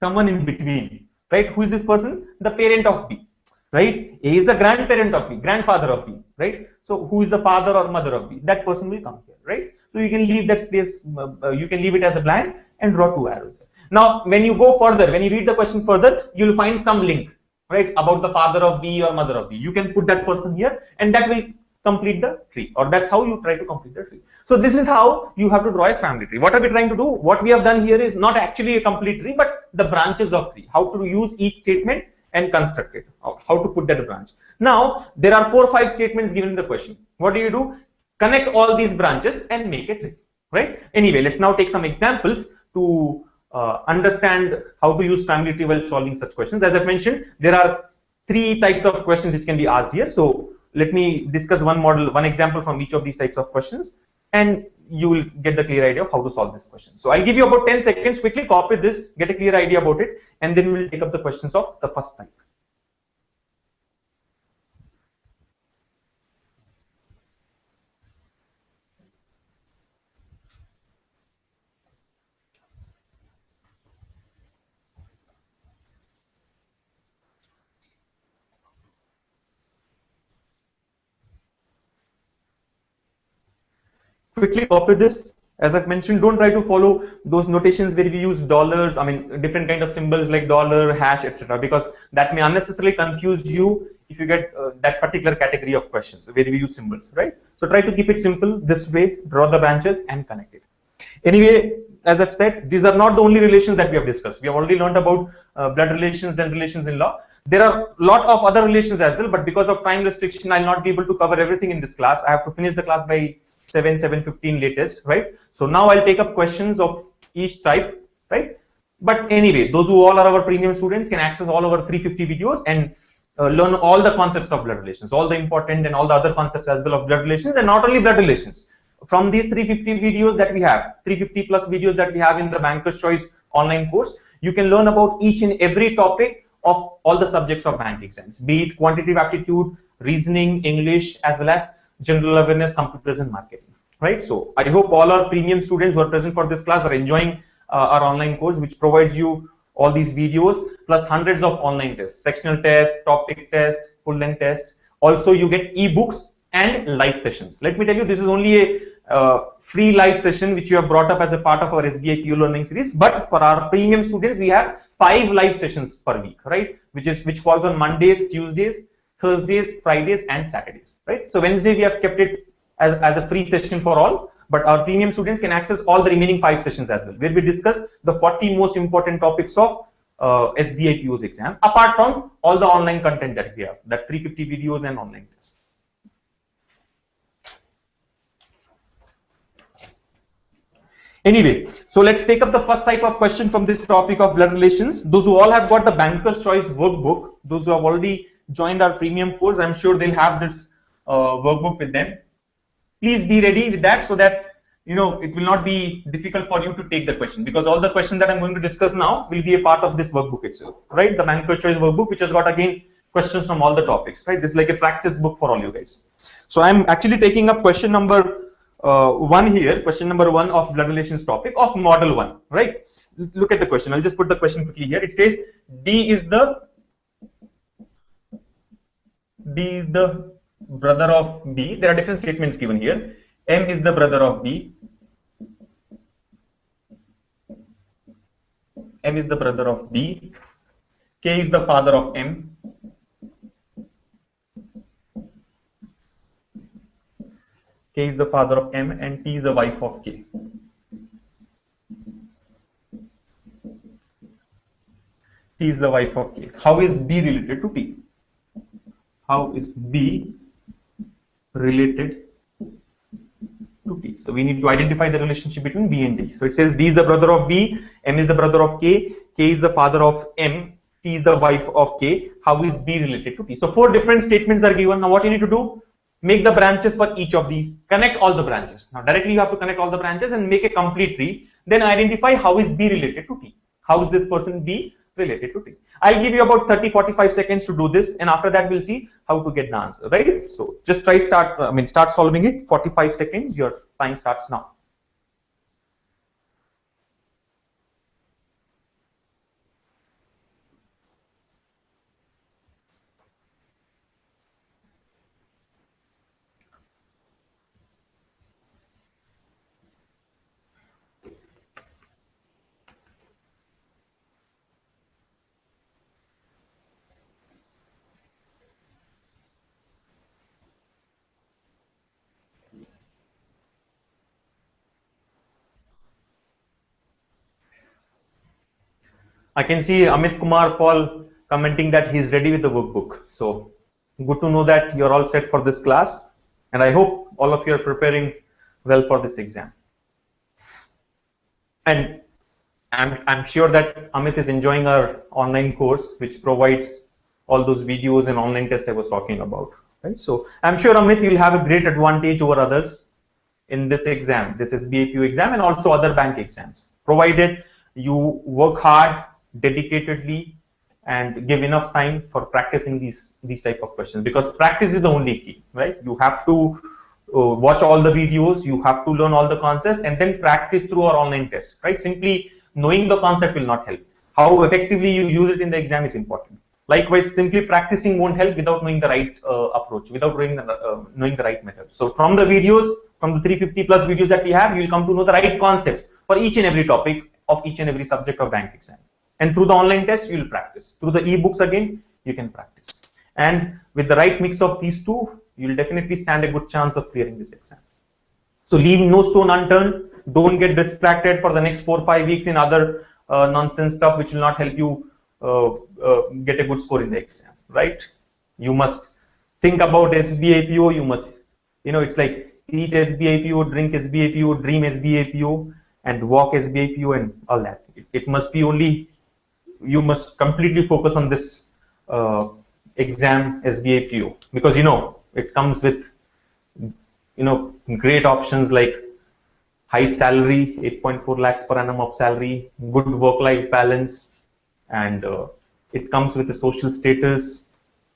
someone in between, right? Who is this person? The parent of B, right? A is the grandparent of B, grandfather of B, right? So who is the father or mother of B? That person will come here, right? So you can leave that space, you can leave it as a blank and draw 2 arrows. Now, when you go further, when you read the question further, you'll find some link, right, about the father of B or mother of B. You can put that person here, and that will complete the tree, or that's how you try to complete the tree. So this is how you have to draw a family tree. What are we trying to do? What we have done here is not actually a complete tree, but the branches of tree. How to use each statement and construct it, how to put that branch. Now, there are 4 or 5 statements given in the question. What do? Connect all these branches and make a tree, right? Anyway, let's now take some examples to understand how to use family tree while solving such questions. As I've mentioned, there are 3 types of questions which can be asked here. So let me discuss one model, one example from each of these types of questions, and you will get the clear idea of how to solve this question. So I'll give you about 10 seconds, quickly copy this, get a clear idea about it, and then we'll take up the questions of the first type. Quickly copy this. As I've mentioned, don't try to follow those notations where we use dollars, I mean different kind of symbols like dollar, hash, etc., because that may unnecessarily confuse you if you get that particular category of questions where we use symbols, right? So try to keep it simple this way, draw the branches and connect it. Anyway, as I've said, these are not the only relations that we have discussed. We have already learned about blood relations and relations in law. There are a lot of other relations as well, but because of time restriction, I'll not be able to cover everything in this class. I have to finish the class by 7:15 latest, right? So now I'll take up questions of each type, right? But anyway, those who all are our premium students can access all our 350 videos and learn all the concepts of blood relations, all the important and all the other concepts as well of blood relations, and not only blood relations. From these 350 videos that we have, 350 plus videos that we have in the Banker's Choice online course, you can learn about each and every topic of all the subjects of bank exams, be it quantitative aptitude, reasoning, English, as well as general awareness, computers and marketing, right? So I hope all our premium students who are present for this class are enjoying our online course, which provides you all these videos plus hundreds of online tests, sectional tests, topic test, full length test. Also you get ebooks and live sessions. Let me tell you, this is only a free live session which you have brought up as a part of our SBI PU learning series, but for our premium students we have 5 live sessions per week, right, which falls on Mondays, Tuesdays, Thursdays, Fridays and Saturdays, right? So Wednesday we have kept it as a free session for all, but our premium students can access all the remaining 5 sessions as well, where we discuss the 40 most important topics of SBI PU's exam, apart from all the online content that we have, that 350 videos and online tests. Anyway, so let's take up the first type of question from this topic of blood relations. Those who all have got the Banker's Choice workbook, those who have already joined our premium course, I'm sure they'll have this workbook with them. Please be ready with that so that it will not be difficult for you to take the question, because all the questions that I'm going to discuss now will be a part of this workbook itself, right? The Banker's Choice workbook, which has got again questions from all the topics, right? This is like a practice book for all you guys. So I'm actually taking up question number 1 here, question number 1 of blood relations topic of model 1, right? Look at the question. I'll just put the question quickly here. It says D is the brother of B. There are different statements given here. M is the brother of B. M is the brother of B. K is the father of M. K is the father of M and T is the wife of K. T is the wife of K. How is B related to T? How is B related to T? So we need to identify the relationship between B and T. So it says D is the brother of B, M is the brother of K, K is the father of M, T is the wife of K. How is B related to T? So 4 different statements are given. Now what you need to do? make the branches for each of these, connect all the branches. Now directly you have to connect all the branches and make a complete tree, then identify how is B related to T. How is this person B related to T? I'll give you about 30-45 seconds to do this, and after that we'll see how to get the answer, right? So just start solving it. 45 seconds, your time starts now. I can see Amit Kumar Paul commenting that he's ready with the workbook. So good to know that you're all set for this class, and I hope all of you are preparing well for this exam. And I'm sure that Amit is enjoying our online course, which provides all those videos and online tests I was talking about. Right? So I'm sure, Amit, you'll have a great advantage over others in this exam, this SBAPU exam, and also other bank exams, provided you work hard, dedicatedly, and give enough time for practicing these type of questions, because practice is the only key, right? You have to watch all the videos, you have to learn all the concepts, and then practice through our online test, right? Simply knowing the concept will not help. How effectively you use it in the exam is important. Likewise, simply practicing won't help without knowing the right approach, without knowing the right method. So from the videos, from the 350 plus videos that we have, you will come to know the right concepts for each and every topic of each and every subject of bank exam. And through the online test, you will practice. Through the e-books again, you can practice. And with the right mix of these two, you will definitely stand a good chance of clearing this exam. So leave no stone unturned. Don't get distracted for the next 4 or 5 weeks in other nonsense stuff which will not help you get a good score in the exam, right? You must think about SBAPO. You must, it's like eat SBAPO, drink SBAPO, dream SBAPO, and walk SBAPO, and all that. It must be only, you must completely focus on this exam SBAPO, because it comes with great options like high salary, 8.4 lakhs per annum of salary, good work-life balance, and it comes with a social status.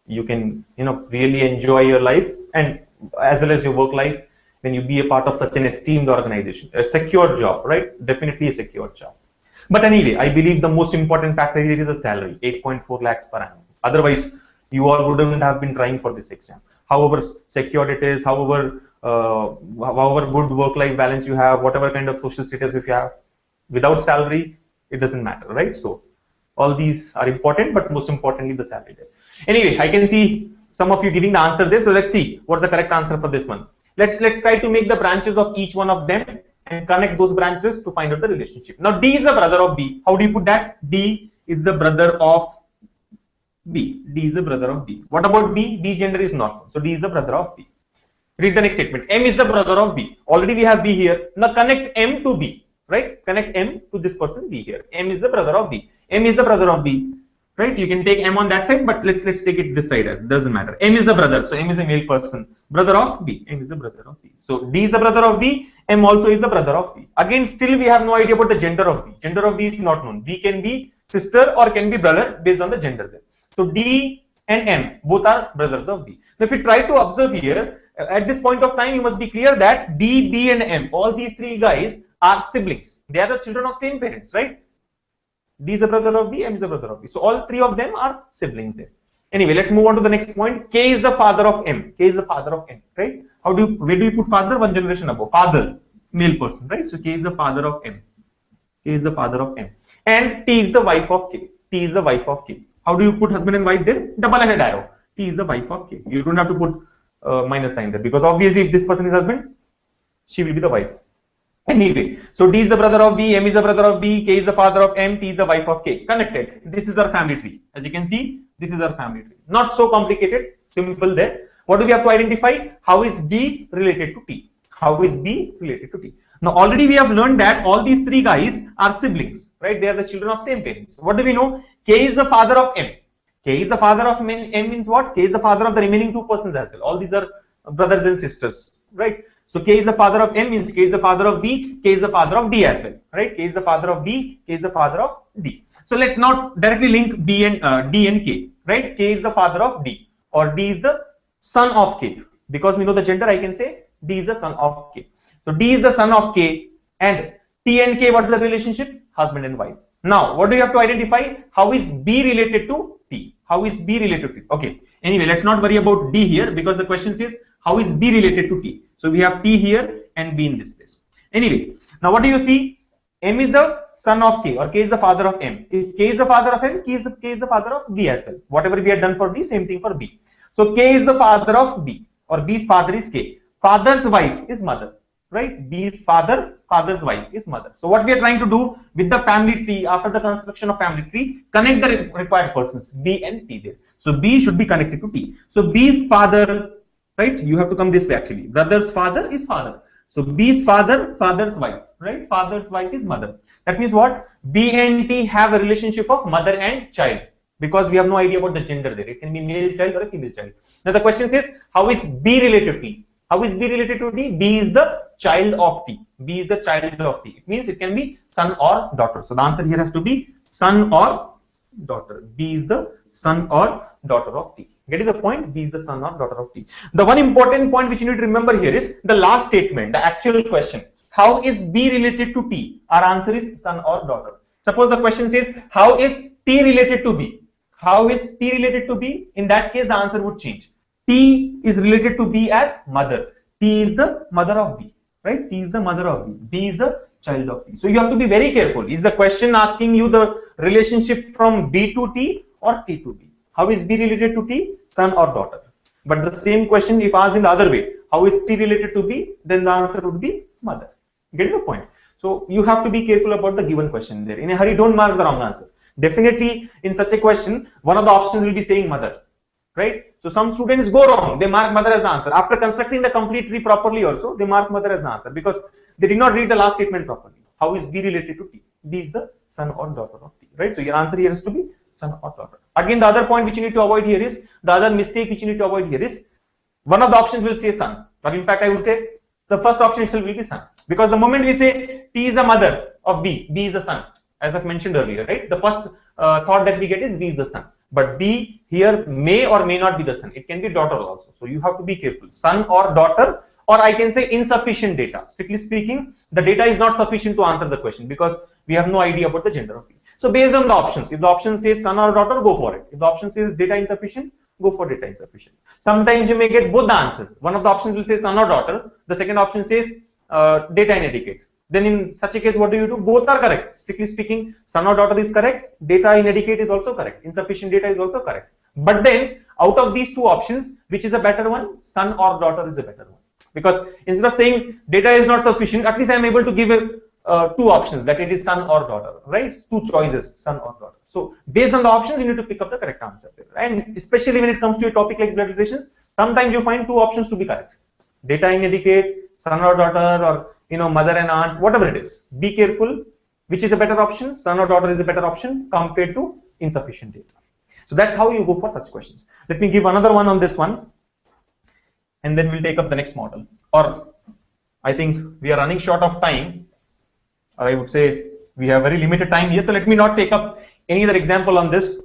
You can really enjoy your life and as well as your work life when you be a part of such an esteemed organization. A secure job, right? Definitely a secure job. But anyway, I believe the most important factor here is the salary, 8.4 lakhs per annum. Otherwise, you all wouldn't have been trying for this exam. However secure it is, however good work-life balance you have, whatever kind of social status if you have, without salary, it doesn't matter, right? So all these are important, but most importantly, the salary there. Anyway, I can see some of you giving the answer there. So let's see what's the correct answer for this one. Let's try to make the branches of each one of them and connect those branches to find out the relationship. Now, D is the brother of B. How do you put that? D is the brother of B. D is the brother of B. What about B? B's gender is not known. So D is the brother of B. Read the next statement. M is the brother of B. Already we have B here. Now connect M to B. Right? Connect M to this person B here. M is the brother of B. M is the brother of B. Right? You can take M on that side, but let's take it this side as doesn't matter. M is the brother, so M is a male person. Brother of B. M is the brother of B. So D is the brother of B. M also is the brother of B. Again, still we have no idea about the gender of B. Gender of B is not known. B can be sister or can be brother based on the gender there. So D and M both are brothers of B. Now if you try to observe here, at this point of time, you must be clear that D, B, and M, all these three guys are siblings. They are the children of same parents, right? D is the brother of B, M is the brother of B. So all three of them are siblings there. Anyway, let's move on to the next point. K is the father of M. K is the father of M, right? Where do you put father? One generation above. Father, male person, right? So K is the father of M. K is the father of M. And T is the wife of K. T is the wife of K. How do you put husband and wife there? Double-headed arrow. T is the wife of K. You don't have to put minus sign there, because obviously if this person is husband, she will be the wife. Anyway, so D is the brother of B, M is the brother of B, K is the father of M, T is the wife of K. Connected. This is our family tree. As you can see, this is our family tree. Not so complicated, simple there. What do we have to identify? How is B related to T? How is B related to T? Now already we have learned that all these three guys are siblings, right? They are the children of same parents. What do we know? K is the father of M. K is the father of M means what? K is the father of the remaining two persons as well. All these are brothers and sisters, right? So K is the father of M means K is the father of B, K is the father of D as well, right? K is the father of B, K is the father of D. So let's not directly link B and D and K, right? K is the father of D, or D is the son of K. Because we know the gender, I can say D is the son of K. So D is the son of K, and T and K, what's the relationship? Husband and wife. Now, what do you have to identify? How is B related to T? How is B related to T? Okay. Anyway, let's not worry about D here because the question says how is B related to T? So we have T here and B in this place. Anyway, now what do you see? M is the son of K, or K is the father of M. If K is the father of M, K is the father of B as well. Whatever we had done for D, same thing for B. So K is the father of B, or B's father is K. Father's wife is mother, right? B's father, father's wife is mother. So what we are trying to do with the family tree, after the construction of family tree, connect the required persons B and T there. So B should be connected to T. So B's father, right? You have to come this way actually. Brother's father is father. So B's father, father's wife, right? Father's wife is mother. That means what? B and T have a relationship of mother and child, because we have no idea about the gender there. It can be male child or a female child. Now the question says, how is B related to T? How is B related to T? B is the child of T. B is the child of T. It means it can be son or daughter. So the answer here has to be son or daughter. B is the son or daughter of T. Get the point? B is the son or daughter of T. The one important point which you need to remember here is the last statement, the actual question. How is B related to T? Our answer is son or daughter. Suppose the question says, how is T related to B? How is T related to B? In that case, the answer would change. T is related to B as mother. T is the mother of B, right? T is the mother of B. B is the child of T. So you have to be very careful. Is the question asking you the relationship from B to T or T to B? How is B related to T? Son or daughter. But the same question if asked in the other way, how is T related to B? Then the answer would be mother. Get the point? So you have to be careful about the given question there. In a hurry, don't mark the wrong answer. Definitely in such a question, one of the options will be saying mother, right? So some students go wrong. They mark mother as the answer. After constructing the complete tree properly also, they mark mother as the answer because they did not read the last statement properly. How is B related to T? B is the son or daughter of T, right? So your answer here has to be son or daughter. Again, the other point which you need to avoid here is, the other mistake which you need to avoid here is, one of the options will say son. But in fact, I would say the first option itself will be son. Because the moment we say T is the mother of B, B is the son, as I've mentioned earlier, right? The first thought that we get is B is the son. But B here may or may not be the son. It can be daughter also. So you have to be careful. Son or daughter, or I can say insufficient data. Strictly speaking, the data is not sufficient to answer the question because we have no idea about the gender of B. So based on the options, if the option says son or daughter, go for it. If the option says data insufficient, go for data insufficient. Sometimes you may get both the answers. One of the options will say son or daughter. The second option says data inadequate. Then in such a case, what do? Both are correct. Strictly speaking, son or daughter is correct. Data inadequate is also correct. Insufficient data is also correct. But then out of these two options, which is a better one? Son or daughter is a better one. Because instead of saying data is not sufficient, at least I am able to give two options, that it is son or daughter, right? Two choices, son or daughter. So based on the options, you need to pick up the correct answer. And especially when it comes to a topic like blood relations, sometimes you find two options to be correct. Data inadequate, son or daughter, or mother and aunt, whatever it is. Be careful which is a better option. Son or daughter is a better option compared to insufficient data. So that's how you go for such questions. Let me give another one on this one, and then we'll take up the next model. Or I think we are running short of time. Or I would say we have very limited time here. So let me not take up any other example on this.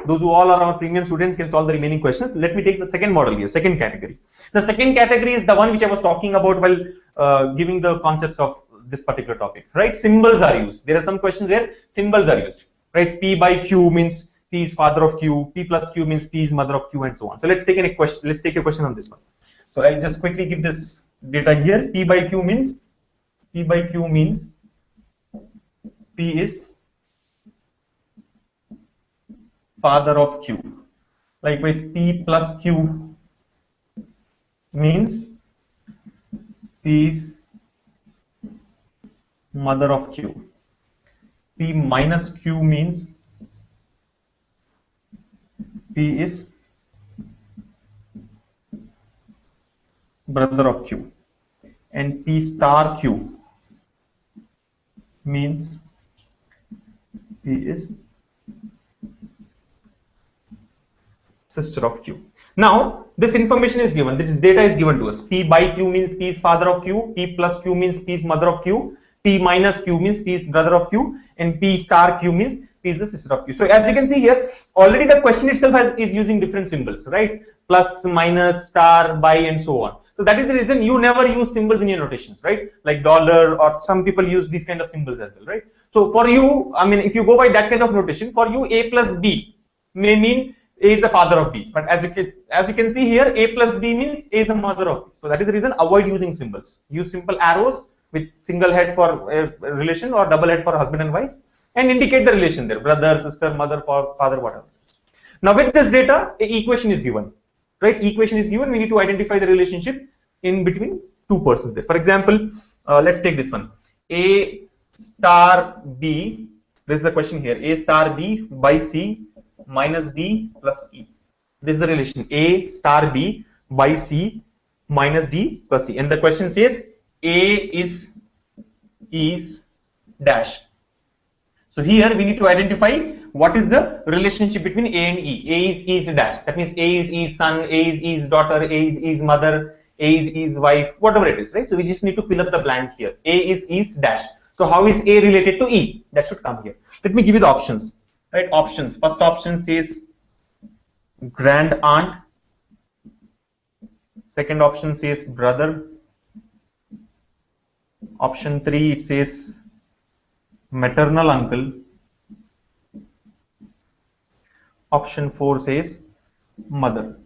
Those who all are our premium students can solve the remaining questions. Let me take the second model here, second category. The second category is the one which I was talking about while giving the concepts of this particular topic, right? Symbols are used. There are some questions where symbols are used, right? P by Q means P is father of Q, P plus Q means P is mother of Q, and so on. So let's take a question. Let's take a question on this one. So I'll just quickly give this data here. P by Q means P is father of Q. Likewise, P plus Q means P is mother of Q. P minus Q means P is brother of Q. And P star Q means P is sister of Q. Now, this information is given, this data is given to us. P by Q means P is father of Q, P plus Q means P is mother of Q, P minus Q means P is brother of Q, and P star Q means P is the sister of Q. So as you can see here, already the question itself is using different symbols, right? Plus, minus, star, by, and so on. So that is the reason you never use symbols in your notations, right? Like dollar, or some people use these kind of symbols as well, right? So for you, I mean, if you go by that kind of notation, for you, A plus B may mean A is the father of B. But as you can see here, A plus B means A is the mother of B. So that is the reason avoid using symbols. Use simple arrows with single head for a relation or double head for husband and wife, and indicate the relation there, brother, sister, mother, father, whatever. Now with this data, an equation is given, right? Equation is given, we need to identify the relationship in between two persons there. For example, let's take this one. A star B, this is the question here, A star B by C minus D plus E. This is the relation, A star B by C minus D plus E. And the question says A is dash. So here we need to identify what is the relationship between A and E. A is dash. That means A is E's son, A is E's daughter, A is E's mother, A is E's wife, whatever it is, right? So we just need to fill up the blank here. A is E's dash. So how is A related to E? That should come here. Let me give you the options, right? Options. First option says grand aunt. Second option says brother. Option 3, it says maternal uncle. Option 4 says mother.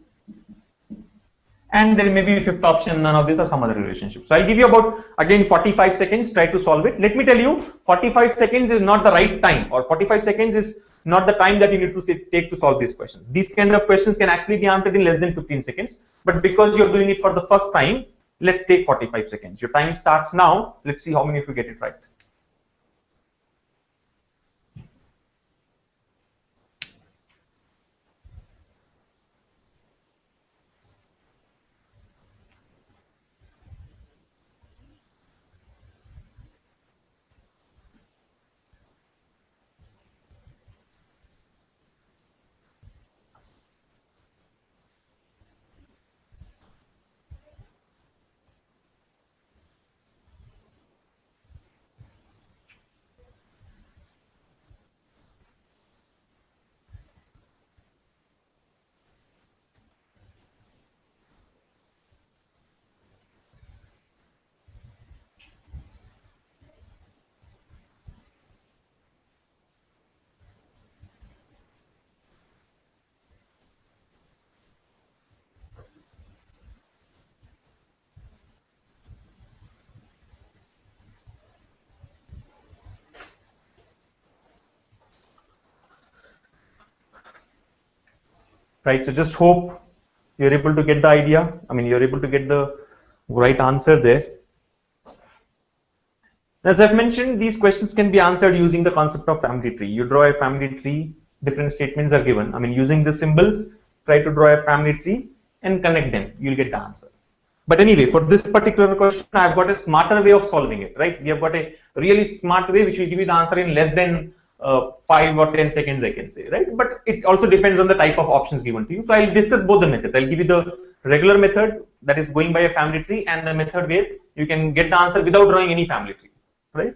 And there may be a fifth option, none of these or some other relationship. So I'll give you about, again, 45 seconds, try to solve it. Let me tell you, 45 seconds is not the right time, or 45 seconds is not the time that you need to take to solve these questions. These kind of questions can actually be answered in less than 15 seconds. But because you're doing it for the first time, let's take 45 seconds. Your time starts now. Let's see how many of you get it right. Right, so just hope you're able to get the idea. I mean, you're able to get the right answer there. As I've mentioned, these questions can be answered using the concept of family tree. You draw a family tree, different statements are given. I mean, using the symbols, try to draw a family tree and connect them. You'll get the answer. But anyway, for this particular question, I've got a smarter way of solving it, right? We have got a really smart way which will give you the answer in less than 5 or 10 seconds, I can say, right? But it also depends on the type of options given to you. So I'll discuss both the methods. I'll give you the regular method, that is going by a family tree, and the method where you can get the answer without drawing any family tree, right?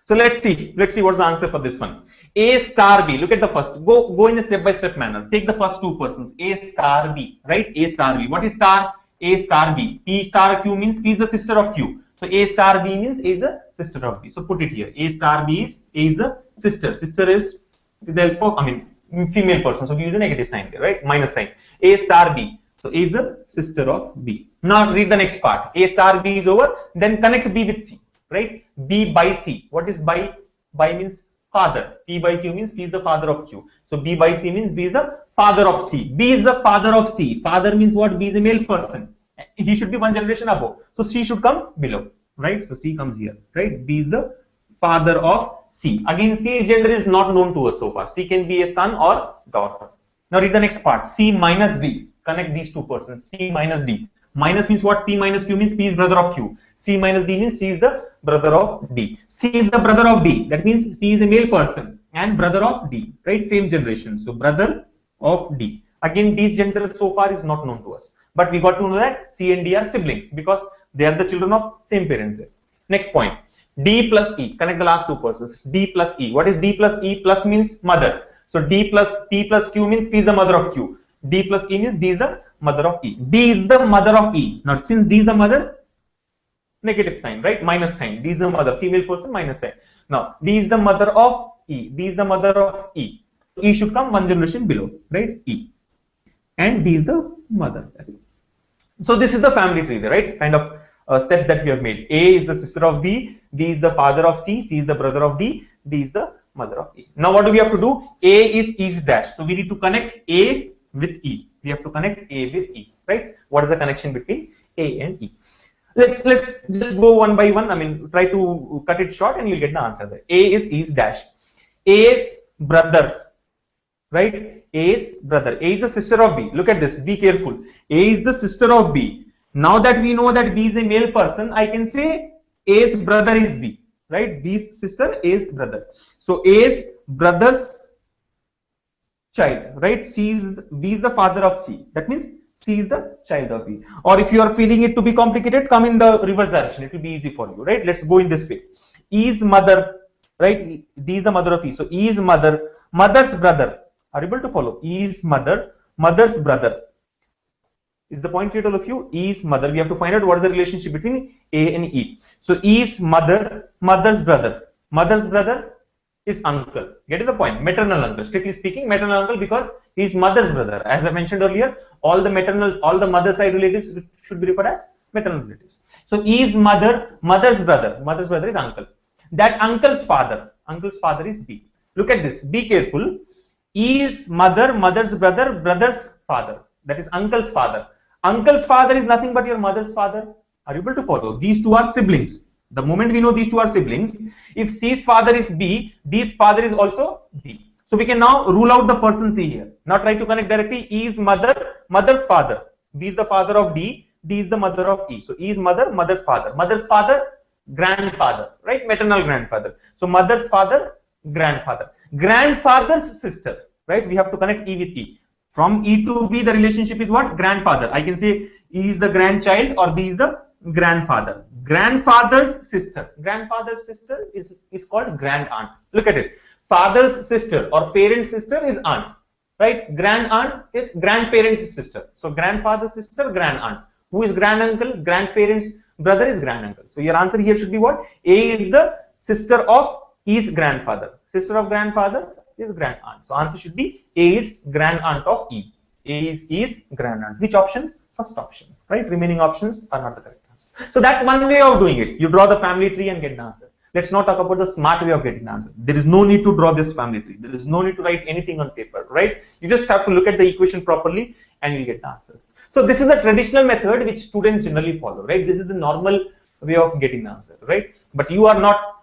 So let's see what's the answer for this one. A star B, look at the first, go in a step-by-step manner. Take the first two persons, A star B, right? A star B. What is star? A star B. P star Q means P is the sister of Q. So A star B means A is the sister of B. So put it here. A star B is A is the sister. Sister is the help of, I mean, female person. So we use a negative sign here, right? Minus sign. A star B. So A is the sister of B. Now read the next part. A star B is over. Then connect B with C, right? B by C. What is by? By means father. P by Q means P is the father of Q. So B by C means B is the father of C. B is the father of C. Father means what? B is a male person. He should be one generation above. So C should come below, right? So C comes here, right? B is the father of C. Again, C's gender is not known to us so far. C can be a son or daughter. Now read the next part. C minus D. Connect these two persons. C minus D. Minus means what? P minus Q means P is brother of Q. C minus D means C is the brother of D. C is the brother of D. That means C is a male person and brother of D, right? Same generation. So brother of D. Again, D's gender so far is not known to us, but we got to know that C and D are siblings because they are the children of same parents there. Next point, D plus E, connect the last two persons. D plus E, what is D plus E? Plus means mother, so D plus P plus Q means P is the mother of Q. D plus E means D is the mother of E. D is the mother of E. Now since D is the mother, negative sign, right? Minus sign. D is the mother, female person, minus sign. Now D is the mother of E. D is the mother of E. E should come one generation below, right? E. And D is the mother. So this is the family tree, right? Kind of steps that we have made. A is the sister of B, B is the father of C, C is the brother of D, D is the mother of E. Now what do we have to do? A is E's dash. So we need to connect A with E. We have to connect A with E, right? What is the connection between A and E? Let's just go one by one. I mean, try to cut it short and you'll get the answer there. A is E's dash. A's brother, right? A is brother. A is the sister of B. Look at this. Be careful. A is the sister of B. Now that we know that B is a male person, I can say A's brother is B, right? B's sister, A's brother. So A's brother's child, right? B is the father of C. That means C is the child of B. Or if you are feeling it to be complicated, come in the reverse direction. It will be easy for you, right? Let's go in this way. E's mother, right? D is the mother of E. So E's mother, mother's brother. Are you able to follow? E's mother, mother's brother. Is the point clear to all of you? E's mother. We have to find out what is the relationship between A and E. So E's mother, mother's brother. Mother's brother is uncle. Get the point? Maternal uncle. Strictly speaking, maternal uncle because he is mother's brother. As I mentioned earlier, all the mother side relatives should be referred as maternal relatives. So E's mother, mother's brother. Mother's brother is uncle. That uncle's father is B. Look at this. Be careful. E's mother, mother's brother, brother's father. That is uncle's father. Uncle's father is nothing but your mother's father. Are you able to follow? These two are siblings. The moment we know these two are siblings, if C's father is B, D's father is also B. So we can now rule out the person C here. Now try to connect directly. E's mother, mother's father. B is the father of D, D is the mother of E. So E's mother, mother's father. Mother's father, grandfather, right? Maternal grandfather. So mother's father, grandfather. Grandfather's sister, right? We have to connect E with E. From E to B, the relationship is what? Grandfather. I can say E is the grandchild or B is the grandfather. Grandfather's sister. Grandfather's sister is called grand aunt. Look at it. Father's sister or parent's sister is aunt, right? Grand aunt is grandparent's sister. So grandfather's sister, grand aunt. Who is grand uncle? Grandparent's brother is grand uncle. So your answer here should be what? A is the sister of E's grandfather. Sister of grandfather is grand aunt. So answer should be A is grand aunt of E. A is E's grand aunt. Which option? First option, right? Remaining options are not the correct answer. So that's one way of doing it. You draw the family tree and get the answer. Let's not talk about the smart way of getting the answer. There is no need to draw this family tree. There is no need to write anything on paper, right? You just have to look at the equation properly and you'll get the answer. So this is a traditional method which students generally follow, right? This is the normal way of getting the answer, right? But you are not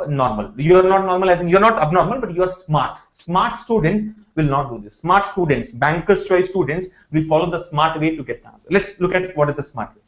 normal. You are not normal as in you're not abnormal, but you are smart. Smart students will not do this. Smart students, banker's choice students will follow the smart way to get the answer. Let's look at what is a smart way.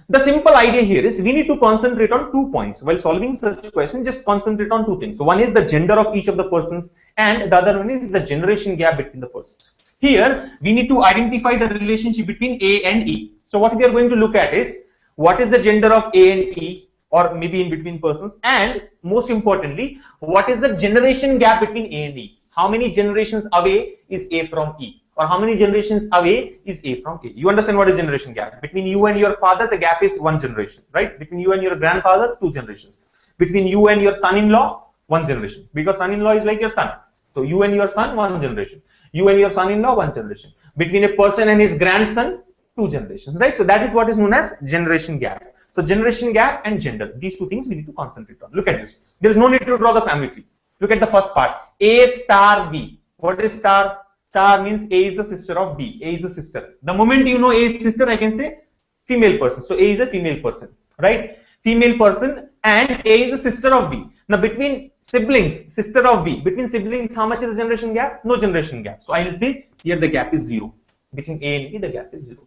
The simple idea here is we need to concentrate on 2 points. While solving such questions, just concentrate on 2 things. So one is the gender of each of the persons and the other one is the generation gap between the persons. Here, we need to identify the relationship between A and E. So what we are going to look at is what is the gender of A and E, or maybe in between persons, and most importantly, what is the generation gap between A and E? How many generations away is A from E? Or how many generations away is A from A? You understand what is generation gap? Between you and your father, the gap is 1 generation, right? Between you and your grandfather, 2 generations. Between you and your son-in-law, 1 generation. Because son-in-law is like your son. So you and your son, 1 generation. You and your son-in-law, 1 generation. Between a person and his grandson, 2 generations, right? So that is what is known as generation gap. So generation gap and gender, these 2 things we need to concentrate on. Look at this. There is no need to draw the family tree. Look at the first part. A star B. What is star? Star means A is the sister of B. A is the sister. The moment you know A is sister, I can say female person. So A is a female person, right? Female person and A is the sister of B. Now between siblings, sister of B, between siblings, how much is the generation gap? No generation gap. So I will say here the gap is 0. Between A and B, the gap is 0.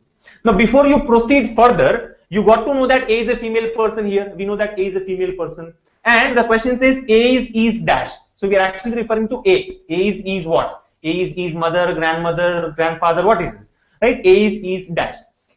Now before you proceed further, you got to know that A is a female person here. We know that A is a female person. And the question says A is E's dash. So we are actually referring to A. A is E's what? A is E's mother, grandmother, grandfather, what is it? Right? A is E's dash.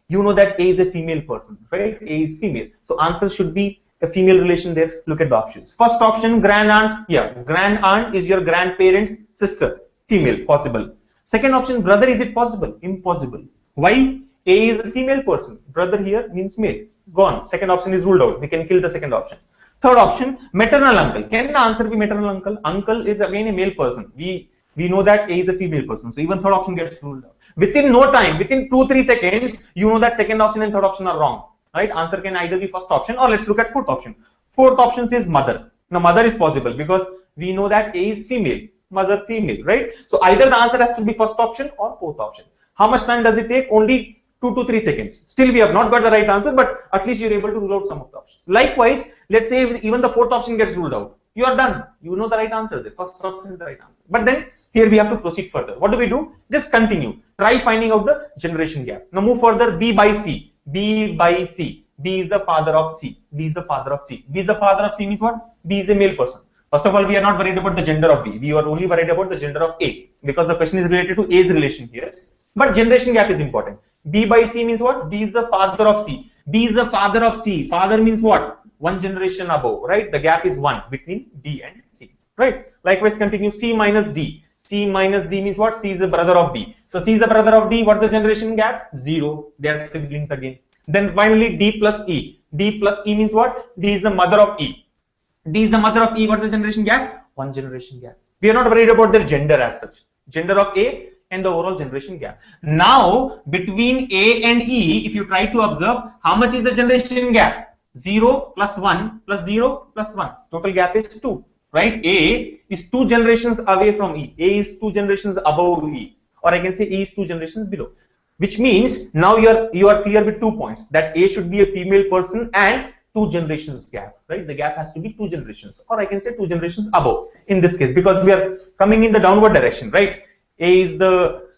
You know that A is a female person, right? A is female. So answer should be a female relation there. Look at the options. First option, grand aunt. Yeah, grand aunt is your grandparent's sister, female, possible. Second option, brother, is it possible? Impossible. Why? A is a female person. Brother here means male. Gone. Second option is ruled out. We can kill the second option. Third option, maternal uncle. Can the answer be maternal uncle? Uncle is again a male person. We know that A is a female person. So even third option gets ruled out. Within no time, within 2-3 seconds, you know that second option and third option are wrong. Right? Answer can either be first option, or let's look at fourth option. Fourth option says mother. Now mother is possible because we know that A is female, mother female, right? So either the answer has to be first option or fourth option. How much time does it take? Only 2 to 3 seconds. Still we have not got the right answer, but at least you're able to rule out some of the options. Likewise, let's say even the fourth option gets ruled out. You are done. You know the right answer. The first option is the right answer. But then here we have to proceed further. What do? Just continue. Try finding out the generation gap. Now move further. B by C. B by C. B is the father of C. B is the father of C. B is the father of C means what? B is a male person. First of all, we are not worried about the gender of B. We are only worried about the gender of A, because the question is related to A's relation here. But generation gap is important. B by C means what? B is the father of C. B is the father of C. Father means what? One generation above, right? The gap is 1 between B and C, right? Likewise, continue. C minus D. C minus D means what? C is the brother of D. So C is the brother of D. What's the generation gap? 0. They are siblings again. Then finally D plus E. D plus E means what? D is the mother of E. D is the mother of E. What's the generation gap? 1 generation gap. We are not worried about their gender as such. Gender of A and the overall generation gap. Now between A and E, if you try to observe, how much is the generation gap? 0 plus 1 plus 0 plus 1. Total gap is 2. Right? A is 2 generations away from E. A is 2 generations above E. Or I can say E is 2 generations below. Which means now you are clear with 2 points, that A should be a female person and 2 generations gap. Right? The gap has to be 2 generations, or I can say 2 generations above in this case, because we are coming in the downward direction. Right? A is the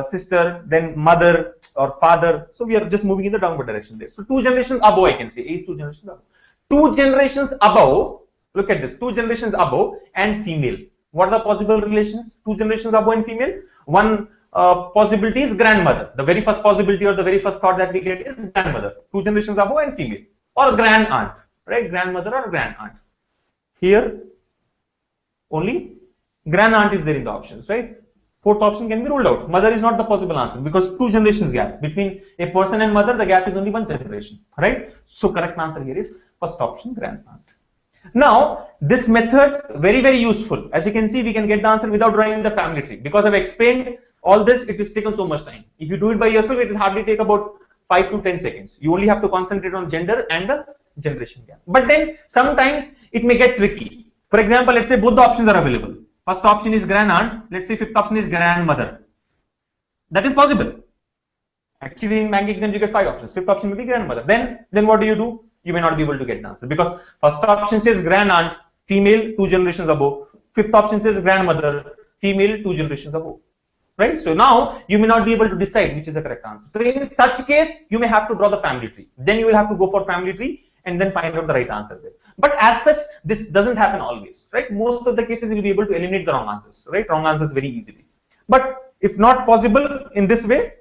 sister, then mother or father. So we are just moving in the downward direction there. So 2 generations above, I can say A is 2 generations above. 2 generations above. Look at this. 2 generations above and female. What are the possible relations? 2 generations above and female. One possibility is grandmother. The very first possibility or the very first thought that we get is grandmother. 2 generations above and female. Or grand aunt. Right? Grandmother or grand aunt. Here only grand aunt is there in the options. Right? Fourth option can be ruled out. Mother is not the possible answer because 2 generations gap between a person and mother. The gap is only 1 generation. Right? So correct answer here is first option, grand aunt. Now this method very, very useful. As you can see, we can get the answer without drawing the family tree, because I've explained all this. It has taken so much time. If you do it by yourself, it will hardly take about 5 to 10 seconds. You only have to concentrate on gender and the generation gap. But then sometimes it may get tricky. For example, let's say both the options are available. First option is grand aunt. Let's say fifth option is grandmother. That is possible. Actually, in bank exams you get 5 options. Fifth option will be grandmother. Then what do? You may not be able to get the answer, because first option says grand aunt, female, 2 generations above. Fifth option says grandmother, female, 2 generations above. Right? So now you may not be able to decide which is the correct answer. So in such case, you may have to draw the family tree. Then you will have to go for family tree and then find out the right answer there. But as such, this doesn't happen always. Right? Most of the cases you will be able to eliminate the wrong answers. Right? Wrong answers very easily. But if not possible in this way,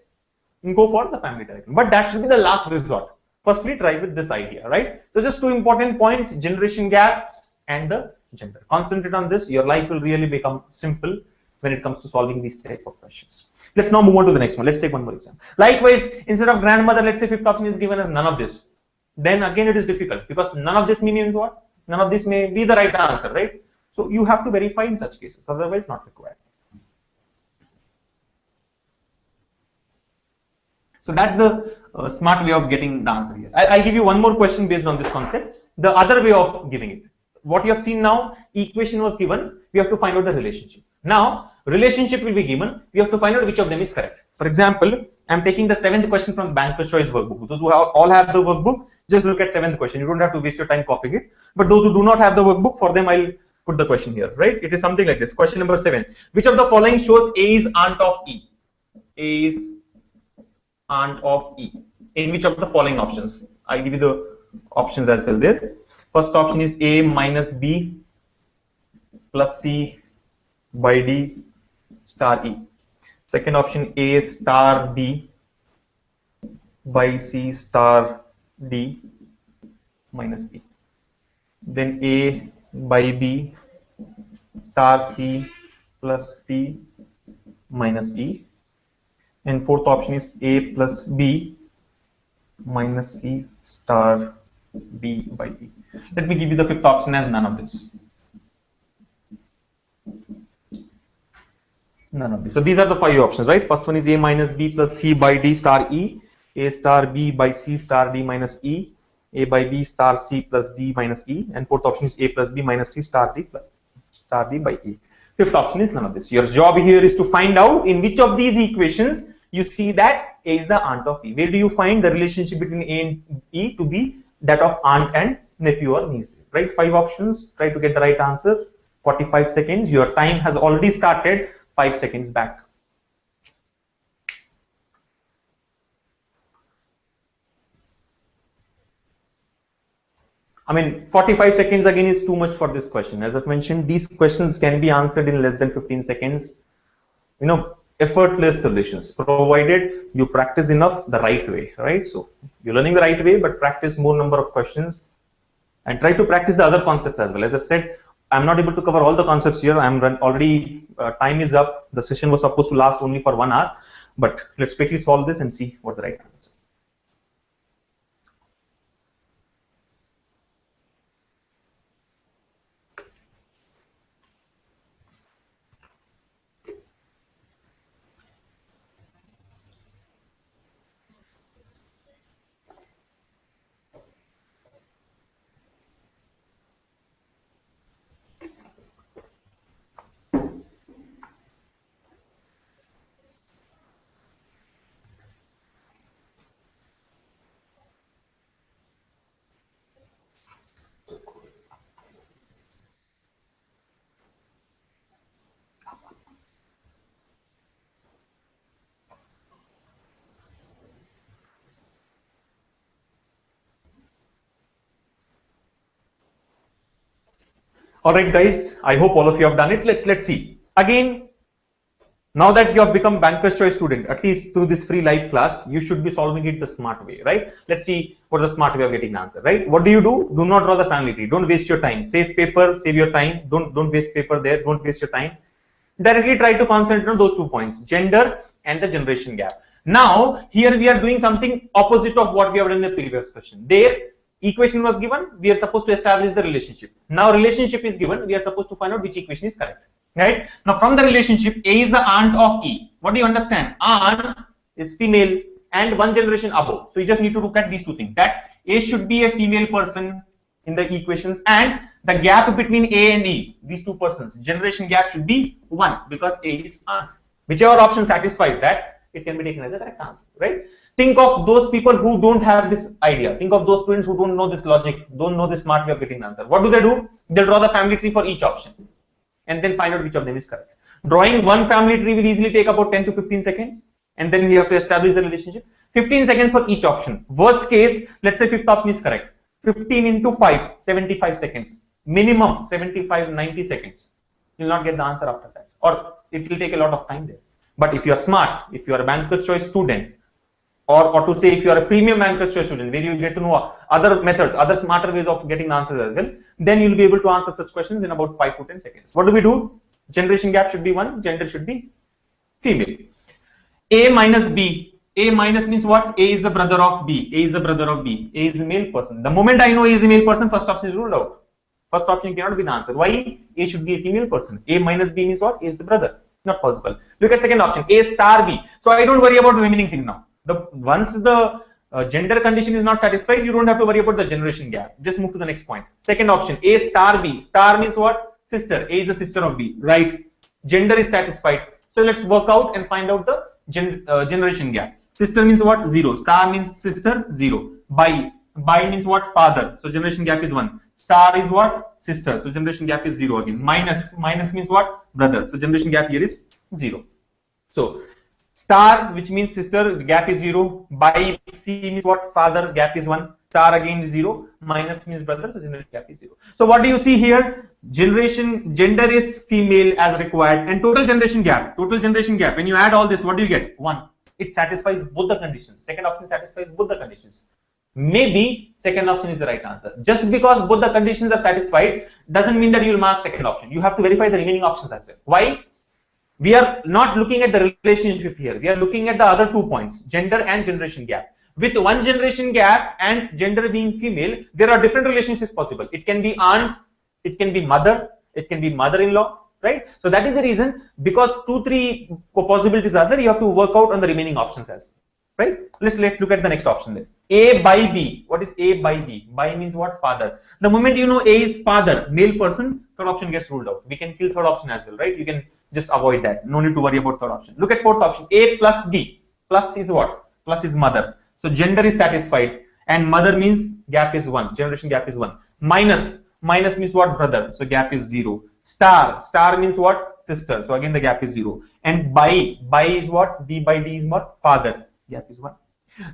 you go for the family tree. But that should be the last resort. Firstly, try with this idea, right? So just 2 important points: generation gap and the gender. Concentrate on this. Your life will really become simple when it comes to solving these type of questions. Let's now move on to the next one. Let's take one more example. Likewise, instead of grandmother, let's say fifth option is given as none of this. Then again, it is difficult, because none of this means what? None of this may be the right answer, right? So you have to verify in such cases. Otherwise, not required. So that's the smart way of getting the answer here. I'll give you one more question based on this concept. The other way of giving it. What you have seen now, equation was given. We have to find out the relationship. Now, relationship will be given. We have to find out which of them is correct. For example, I'm taking the 7th question from the Banker's Choice workbook. Those who all have the workbook, just look at 7th question. You don't have to waste your time copying it. But those who do not have the workbook, for them I'll put the question here, right? It is something like this. Question number 7. Which of the following shows A is aunt of E? A is aunt of E. In which of the following options? I'll give you the options as well there. First option is A minus B plus C by D star E. Second option, A star B by C star D minus E. Then A by B star C plus D minus E. And fourth option is A plus B minus C star D by E. Let me give you the fifth option as none of this. None of this. So these are the five options, right? First one is A minus B plus C by D star E, A star B by C star D minus E, A by B star C plus D minus E, and fourth option is A plus B minus C star D by E. Fifth option is none of this. Your job here is to find out in which of these equations you see that A is the aunt of E. Where do you find the relationship between A and E to be that of aunt and nephew or niece, right? Five options. Try to get the right answer. 45 seconds. Your time has already started 5 seconds back. I mean, 45 seconds again is too much for this question. As I've mentioned, these questions can be answered in less than 15 seconds. You know, effortless solutions, provided you practice enough the right way, right? So you're learning the right way, but practice more number of questions and try to practice the other concepts as well. As I've said, I'm not able to cover all the concepts here. I'm already, time is up. The session was supposed to last only for 1 hour, but let's quickly solve this and see what's the right answer. All right, guys, I hope all of you have done it. Let's see. Again, now that you have become Banker's Choice student, at least through this free live class, you should be solving it the smart way, right? Let's see what the smart way of getting the answer, right? What do? Do not draw the family tree. Don't waste your time. Save paper, save your time. Don't waste paper there. Don't waste your time. Directly try to concentrate on those 2 points, gender and the generation gap. Now, here we are doing something opposite of what we have done in the previous question. There, equation was given, we are supposed to establish the relationship. Now relationship is given, we are supposed to find out which equation is correct, right? Now from the relationship, A is the aunt of E. What do you understand? Aunt is female and 1 generation above. So you just need to look at these 2 things, that A should be a female person in the equations, and the gap between A and E, these 2 persons, generation gap should be 1 because A is aunt. Whichever option satisfies that, it can be taken as a correct answer, right? Think of those people who don't have this idea. Think of those students who don't know this logic, don't know the smart way of getting the answer. What do? They'll draw the family tree for each option and then find out which of them is correct. Drawing one family tree will easily take about 10 to 15 seconds, and then you have to establish the relationship. 15 seconds for each option. Worst case, let's say fifth option is correct. 15 into 5, 75 seconds. Minimum 75, 90 seconds. You'll not get the answer after that. Or it will take a lot of time there. But if you are smart, if you are a Banker's Choice student, or to say if you are a premium Banker's Choice student, where you get to know other methods, other smarter ways of getting the answers as well, then you'll be able to answer such questions in about 5 to 10 seconds. What do? Generation gap should be 1, gender should be female. A minus B. A minus means what? A is the brother of B. A is the brother of B. A is a male person. The moment I know A is a male person, first option is ruled out. First option cannot be the answer. Why? A should be a female person. A minus B means what? A is the brother. Not possible. Look at second option. A star B. So I don't worry about the remaining things now. Once the gender condition is not satisfied, you don't have to worry about the generation gap. Just move to the next point. Second option. A star B. Star means what? Sister. A is the sister of B. Right. Gender is satisfied. So let's work out and find out the generation gap. Sister means what? 0. Star means sister. 0. By means what? Father. So generation gap is 1. Star is what? Sister. So generation gap is 0 again. Minus means what? Brother. So generation gap here is 0. So star, which means sister, the gap is 0. By C means what? Father, gap is 1. Star again is 0. Minus means brother, so generation gap is 0. So what do you see here? Gender is female as required, and total generation gap. When you add all this, what do you get? 1. It satisfies both the conditions. Second option satisfies both the conditions. Maybe second option is the right answer. Just because both the conditions are satisfied doesn't mean that you will mark second option. You have to verify the remaining options as well. Why? We are not looking at the relationship here. We are looking at the other 2 points, gender and generation gap. With one generation gap and gender being female, there are different relationships possible. It can be aunt, it can be mother, it can be mother-in-law, right? So that is the reason, because 2-3 possibilities are there, you have to work out on the remaining options as well, right? Let's look at the next option there. A by B. What is A by B? By means what? Father. The moment you know A is father, male person, third option gets ruled out. We can kill third option as well, right? You can just avoid that. No need to worry about third option. Look at fourth option. A plus B. Plus is what? Plus is mother. So gender is satisfied, and mother means gap is 1. Generation gap is 1. Minus means what? Brother. So gap is 0. Star means what? Sister. So again the gap is 0. And by is what? B by D is what? Father. Gap is 1.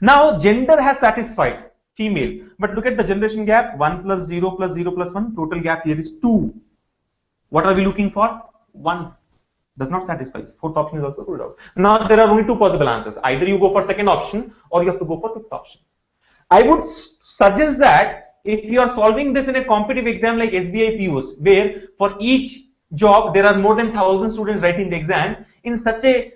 Now gender has satisfied female, but look at the generation gap. 1 plus 0 plus 0 plus 1. Total gap here is 2. What are we looking for? 1. Does not satisfy. Fourth option is also ruled out. Now there are only 2 possible answers. Either you go for second option or you have to go for fifth option. I would suggest that if you are solving this in a competitive exam like SBI POs, where for each job there are more than 1,000 students writing the exam, in such a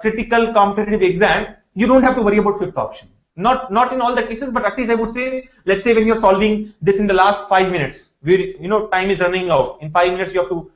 critical competitive exam, you don't have to worry about fifth option. Not in all the cases, but at least I would say, let's say when you're solving this in the last 5 minutes, where time is running out. In 5 minutes you have to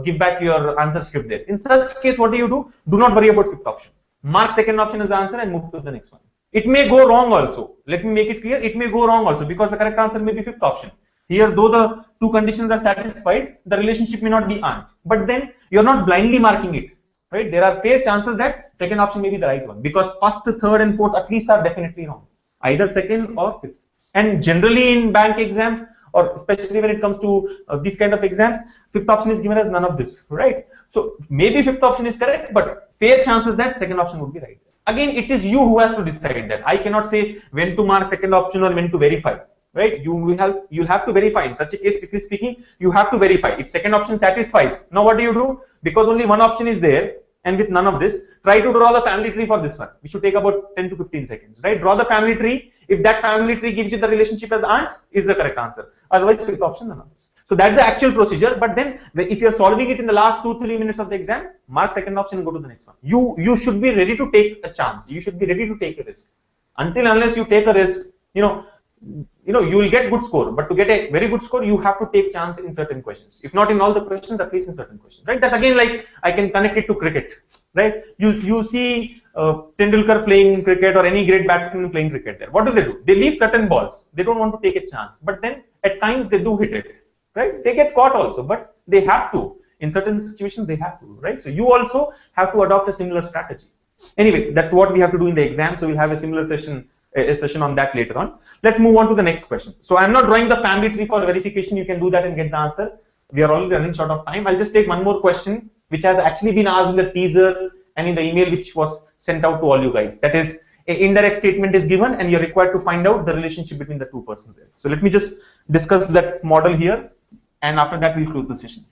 give back your answer script there. In such case, what do? Do not worry about fifth option. Mark second option as the answer and move to the next one. It may go wrong also. Let me make it clear. It may go wrong also, because the correct answer may be fifth option. Here, though the 2 conditions are satisfied, the relationship may not be aunt. But then you're not blindly marking it, right? There are fair chances that second option may be the right one, because first, third, and fourth at least are definitely wrong. Either second or fifth. And generally in bank exams, or especially when it comes to these kind of exams, fifth option is given as none of this, right? So maybe fifth option is correct, but fair chances that second option would be right. Again, it is you who has to decide that. I cannot say when to mark second option or when to verify, right? You'll have to verify. In such a case, strictly speaking, you have to verify. If second option satisfies, now what do? Because only one option is there, and with none of this, try to draw the family tree for this one, which should take about 10 to 15 seconds, right? Draw the family tree. If that family tree gives you the relationship as aunt, is the correct answer. Otherwise, fifth option, none of this. So that's the actual procedure. But then, if you're solving it in the last 2-3 minutes of the exam, mark second option and go to the next one. You should be ready to take a chance. You should be ready to take a risk. Unless you take a risk, you will get good score. But to get a very good score, you have to take chance in certain questions. If not in all the questions, at least in certain questions, right? That's again like I can connect it to cricket, right? You see Tendulkar playing cricket or any great batsman playing cricket there. What do? They leave certain balls. They don't want to take a chance. But then at times they do hit it, right? They get caught also, but they have to. In certain situations, they have to, right? So you also have to adopt a similar strategy. Anyway, that's what we have to do in the exam. So we'll have a similar session on that later on. Let's move on to the next question. So I'm not drawing the family tree for verification. You can do that and get the answer. We are already running short of time. I'll just take one more question, which has actually been asked in the teaser and in the email which was sent out to all you guys. That is, an indirect statement is given and you're required to find out the relationship between the 2 persons there. So let me just discuss that model here, and after that we'll close the session.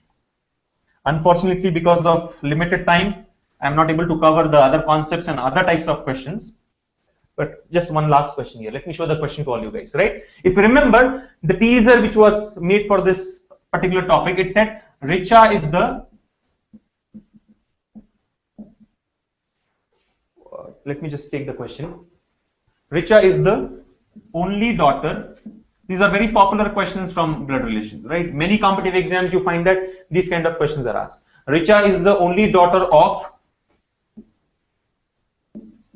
Unfortunately, because of limited time, I'm not able to cover the other concepts and other types of questions. But just one last question here. Let me show the question to all you guys, right? If you remember the teaser which was made for this particular topic, it said Richa is the, let me just take the question. Richa is the only daughter. These are very popular questions from blood relations, right? Many competitive exams you find that these kind of questions are asked. Richa is the only daughter of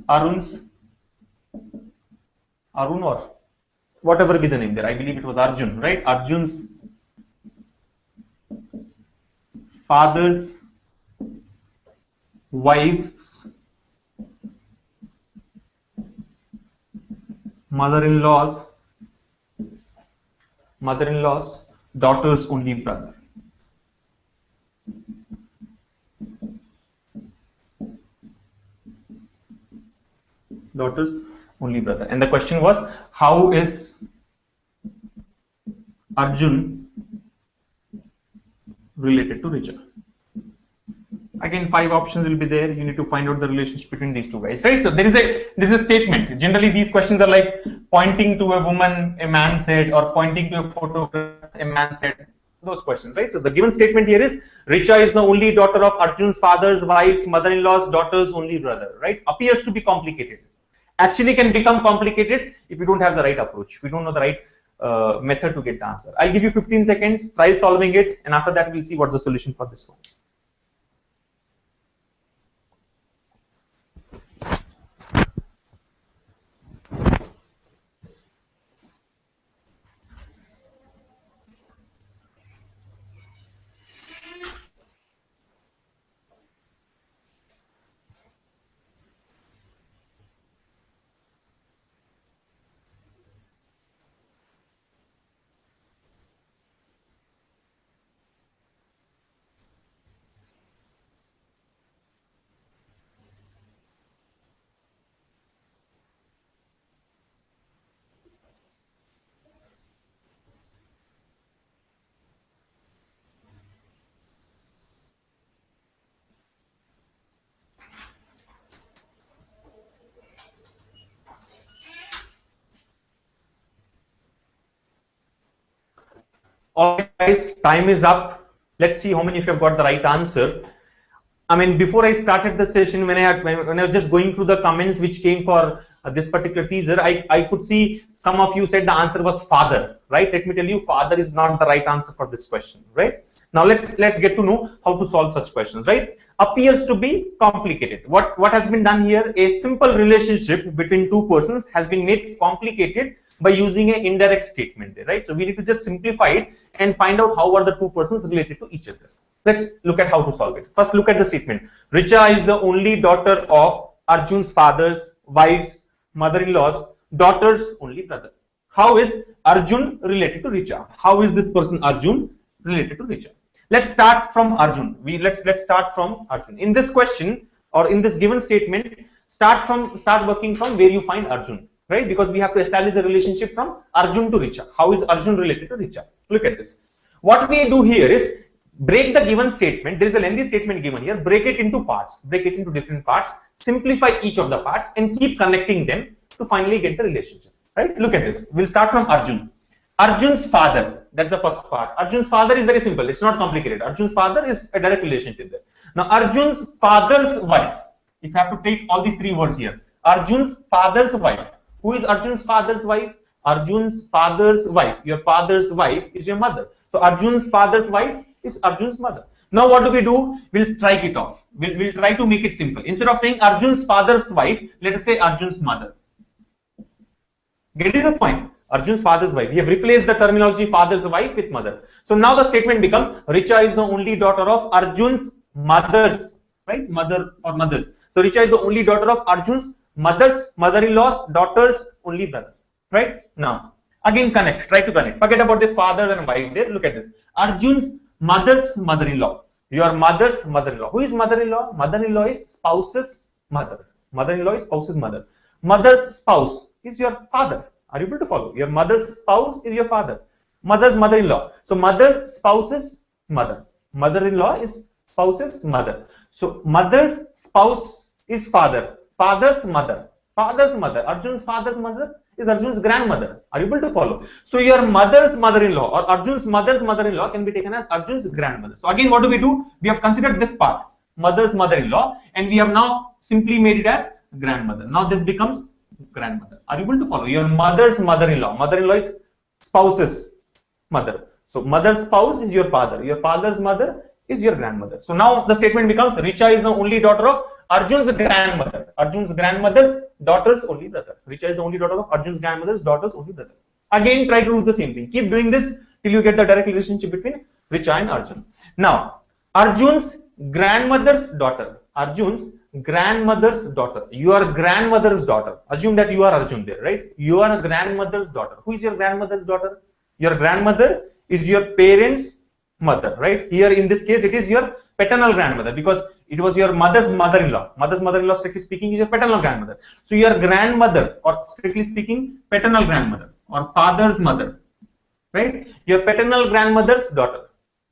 Arun or whatever be the name there. I believe it was Arjun, right? Arjun's father's wife's mother-in-law's daughter's only brother. Daughter's only brother. And the question was, how is Arjun related to Richa. Again, 5 options will be there. You need to find out the relationship between these two guys, right? So there is a statement. Generally, these questions are like pointing to a woman, a man said, or pointing to a photograph, a man said. Those questions, right? So the given statement here is Richa is the only daughter of Arjun's father's wife's mother-in-law's daughter's only brother, right? Appears to be complicated. Actually can become complicated if you don't have the right approach, if you don't know the right method to get the answer. I'll give you 15 seconds, try solving it, and after that we'll see what's the solution for this one. Alright guys, time is up. Let's see how many of you have got the right answer. I mean, before I started the session, when I was just going through the comments which came for this particular teaser, I could see some of you said the answer was father, right? Let me tell you, father is not the right answer for this question, right? Now let's get to know how to solve such questions, right? Appears to be complicated. What has been done here? A simple relationship between two persons has been made complicated by using an indirect statement there, right? So we need to just simplify it and find out how are the two persons related to each other. Let's look at how to solve it. First, look at the statement. Richa is the only daughter of Arjun's father's wife's mother-in-law's daughter's only brother. How is Arjun related to Richa? How is this person Arjun related to Richa? Let's start from Arjun. Let's start from Arjun. In this question or in this given statement, start working from where you find Arjun, right? Because we have to establish a relationship from Arjun to Richa. How is Arjun related to Richa? Look at this. What we do here is break the given statement. There is a lengthy statement given here. Break it into parts. Break it into different parts. Simplify each of the parts and keep connecting them to finally get the relationship. Right? Look at this. We'll start from Arjun. Arjun's father. That's the first part. Arjun's father is very simple. It's not complicated. Arjun's father is a direct relationship there. Now Arjun's father's wife. If you have to take all these three words here. Arjun's father's wife. Who is Arjun's father's wife? Arjun's father's wife. Your father's wife is your mother. So Arjun's father's wife is Arjun's mother. Now what do? We'll strike it off. We'll try to make it simple. Instead of saying Arjun's father's wife, let us say Arjun's mother. Getting the point? Arjun's father's wife. We have replaced the terminology father's wife with mother. So now the statement becomes Richa is the only daughter of Arjun's mother's, right? Mother or mothers. So Richa is the only daughter of Arjun's mother's mother-in-law's daughter's only brother, right? Now again connect, try to connect. Forget about this father and wife there. Look at this. Arjun's mother's mother-in-law. Your mother's mother-in-law. Who is mother-in-law? Mother-in-law is spouse's mother. Mother-in-law is spouse's mother. Mother's spouse is your father. Are you able to follow? Your mother's spouse is your father. Mother's mother-in-law. So mother's spouse's mother. Mother-in-law is spouse's mother. So mother's spouse is father. Father's mother. Father's mother. Arjun's father's mother is Arjun's grandmother. Are you able to follow? So your mother's mother-in-law or Arjun's mother's mother-in-law can be taken as Arjun's grandmother. So again, what do? We have considered this part, mother's mother-in-law, and we have now simply made it as grandmother. Now this becomes grandmother. Are you able to follow? Your mother's mother-in-law. Mother-in-law is spouse's mother. So mother's spouse is your father. Your father's mother is your grandmother. So now the statement becomes Richa is the only daughter of Arjun's grandmother. Arjun's grandmother's daughter's only brother. Richa is the only daughter of Arjun's grandmother's daughter's only brother. Again, try to do the same thing. Keep doing this till you get the direct relationship between Richa and Arjun. Now, Arjun's grandmother's daughter. Arjun's grandmother's daughter. Your grandmother's daughter. Assume that you are Arjun there, right? Your grandmother's daughter. Who is your grandmother's daughter? Your grandmother is your parents' mother, right? Here in this case, it is your paternal grandmother because it was your mother's mother-in-law. Mother's mother-in-law, strictly speaking, is your paternal grandmother. So your grandmother, or strictly speaking, paternal grandmother or father's mother, right? Your paternal grandmother's daughter.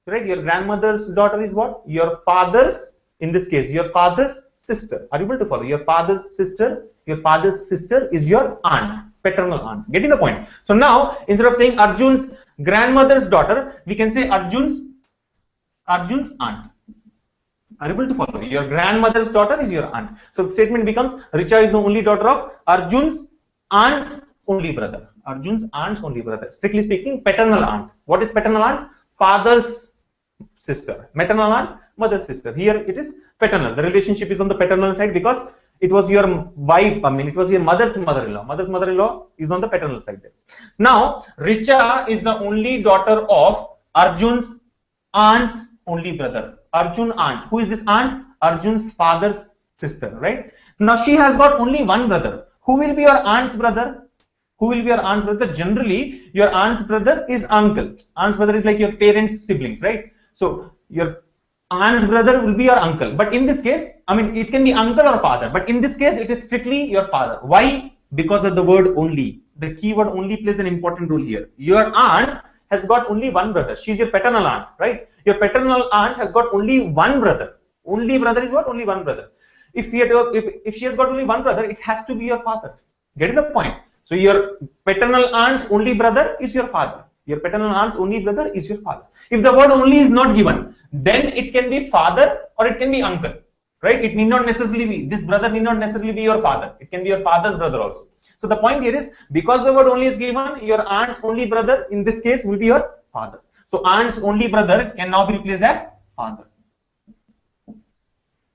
right? Your grandmother's daughter is what? Your father's, in this case, your father's sister. Are you able to follow? Your father's sister is your aunt, paternal aunt. Getting the point? So now, instead of saying Arjun's grandmother's daughter, we can say Arjun's aunt. Are you able to follow? Your grandmother's daughter is your aunt. So the statement becomes Richa is the only daughter of Arjun's aunt's only brother. Arjun's aunt's only brother. Strictly speaking, paternal aunt. What is paternal aunt? Father's sister. Maternal aunt, mother's sister. Here it is paternal. The relationship is on the paternal side because it was your wife, it was your mother's mother-in-law. Mother's mother-in-law is on the paternal side there. Now, Richa is the only daughter of Arjun's aunt's only brother. Arjun aunt. Who is this aunt? Arjun's father's sister, right? Now, she has got only one brother. Who will be your aunt's brother? Who will be your aunt's brother? Generally, your aunt's brother is uncle. Aunt's brother is like your parents' siblings, right? So, your aunt's brother will be your uncle. But in this case, it can be uncle or father. But in this case, it is strictly your father. Why? Because of the word only. The keyword only plays an important role here. Your aunt has got only one brother. She's your paternal aunt, right? Your paternal aunt has got only one brother. Only brother is what? Only one brother. If she has got only one brother, it has to be your father. Getting the point? So your paternal aunt's only brother is your father. Your paternal aunt's only brother is your father. If the word only is not given, then it can be father or it can be uncle, right? It need not necessarily be, this brother need not necessarily be your father. It can be your father's brother also. So the point here is, because the word only is given, your aunt's only brother in this case will be your father. So aunt's only brother can now be replaced as father.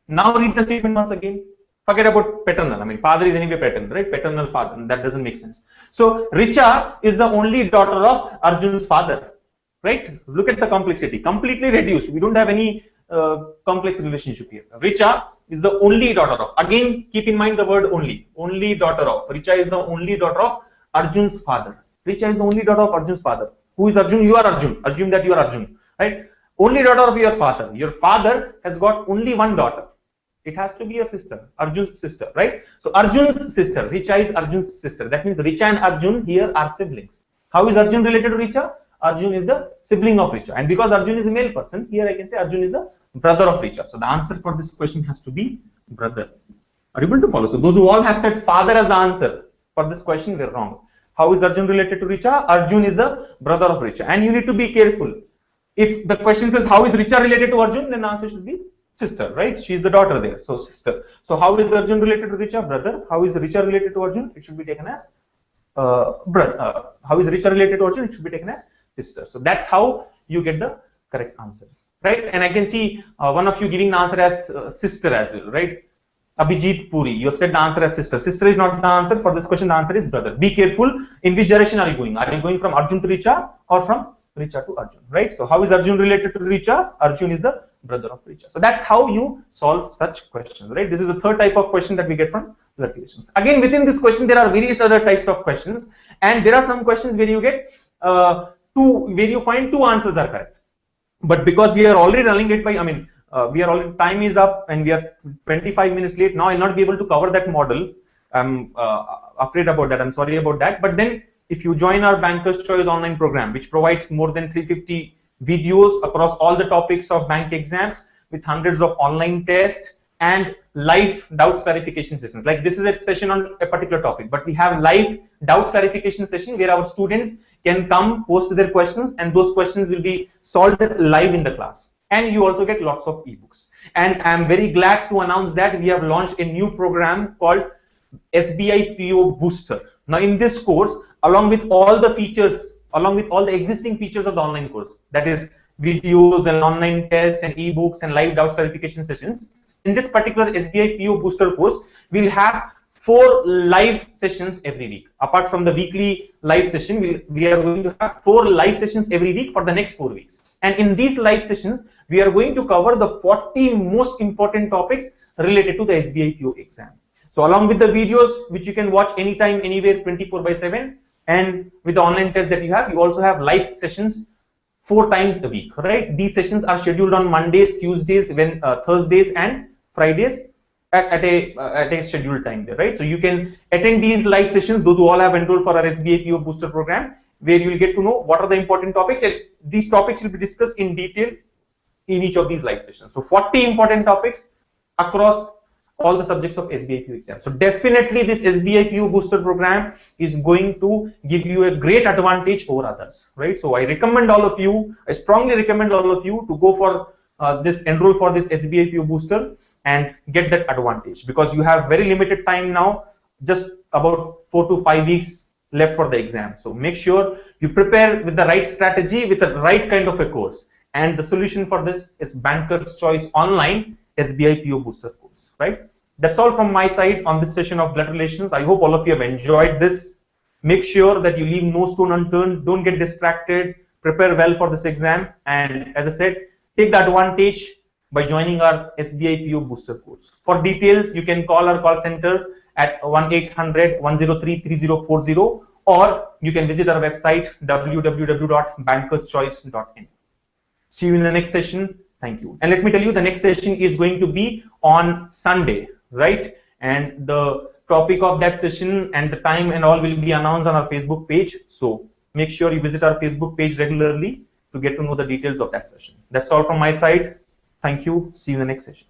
Now read the statement once again. Forget about paternal. Father is anyway paternal, right? Paternal father. That doesn't make sense. So Richa is the only daughter of Arjun's father, right? Look at the complexity. Completely reduced. We don't have any complex relationship here. Richa is the only daughter of. Again, keep in mind the word only. Only daughter of. Richa is the only daughter of Arjun's father. Richa is the only daughter of Arjun's father. Who is Arjun? You are Arjun. Assume that you are Arjun, right? Only daughter of your father. Your father has got only one daughter. It has to be your sister, Arjun's sister, right? So Arjun's sister, Richa is Arjun's sister. That means Richa and Arjun here are siblings. How is Arjun related to Richa? Arjun is the sibling of Richa. And because Arjun is a male person, here I can say Arjun is the brother of Richa. So the answer for this question has to be brother. Are you able to follow? So those who all have said father as the answer for this question were wrong. How is Arjun related to Richa? Arjun is the brother of Richa. And you need to be careful. If the question says how is Richa related to Arjun, then the answer should be sister, right? She is the daughter there, so sister. So how is Arjun related to Richa? Brother. How is Richa related to Arjun? It should be taken as brother. How is Richa related to Arjun? It should be taken as sister. So that's how you get the correct answer, right? And I can see one of you giving the answer as sister as well, right? Abhijit Puri, you have said the answer as sister. Sister is not the answer for this question. The answer is brother. Be careful. In which direction are you going? Are you going from Arjun to Richa or from Richa to Arjun, right? So how is Arjun related to Richa? Arjun is the brother of Richa. So that's how you solve such questions, right? This is the third type of question that we get from the calculations. Again, within this question, there are various other types of questions, and there are some questions where you get where you find two answers are correct. But because we are already running late by, we are already, time is up and we are 25 minutes late. Now I'll not be able to cover that model. I'm afraid about that. I'm sorry about that. But then if you join our Banker's Choice online program, which provides more than 350 videos across all the topics of bank exams with hundreds of online tests and live doubts clarification sessions. Like this is a session on a particular topic, but we have live doubts clarification session where our students can come post their questions and those questions will be solved live in the class. And you also get lots of ebooks. And I'm very glad to announce that we have launched a new program called SBI PO Booster. Now in this course, along with all the features, along with all the existing features of the online course, that is videos and online tests and ebooks and live doubts clarification sessions, in this particular SBI PO Booster course, we'll have 4 live sessions every week. Apart from the weekly live session, we are going to have 4 live sessions every week for the next 4 weeks. And in these live sessions, we are going to cover the 40 most important topics related to the SBI PO exam. So along with the videos, which you can watch anytime, anywhere, 24/7, and with the online test that you have, you also have live sessions 4 times a week, right? These sessions are scheduled on Mondays, Tuesdays, Thursdays, and Fridays at a scheduled time there, right? So you can attend these live sessions, those who all have enrolled for our SBI PO Booster program, where you will get to know what are the important topics, and these topics will be discussed in detail in each of these live sessions. So 40 important topics across all the subjects of SBI PU exam. So definitely this SBI PU booster program is going to give you a great advantage over others, right? So I recommend all of you, I strongly recommend all of you to go for enroll for this SBI PU booster and get that advantage, because you have very limited time now, just about 4 to 5 weeks left for the exam. So make sure you prepare with the right strategy, with the right kind of a course. And the solution for this is Banker's Choice Online SBI PO Booster course, right? That's all from my side on this session of blood relations. I hope all of you have enjoyed this. Make sure that you leave no stone unturned. Don't get distracted. Prepare well for this exam. And as I said, take the advantage by joining our SBI PO Booster course. For details, you can call our call center at 1-800-103-3040, or you can visit our website www.bankerschoice.in. See you in the next session. Thank you. And let me tell you, the next session is going to be on Sunday, right? And the topic of that session and the time and all will be announced on our Facebook page. So make sure you visit our Facebook page regularly to get to know the details of that session. That's all from my side. Thank you. See you in the next session.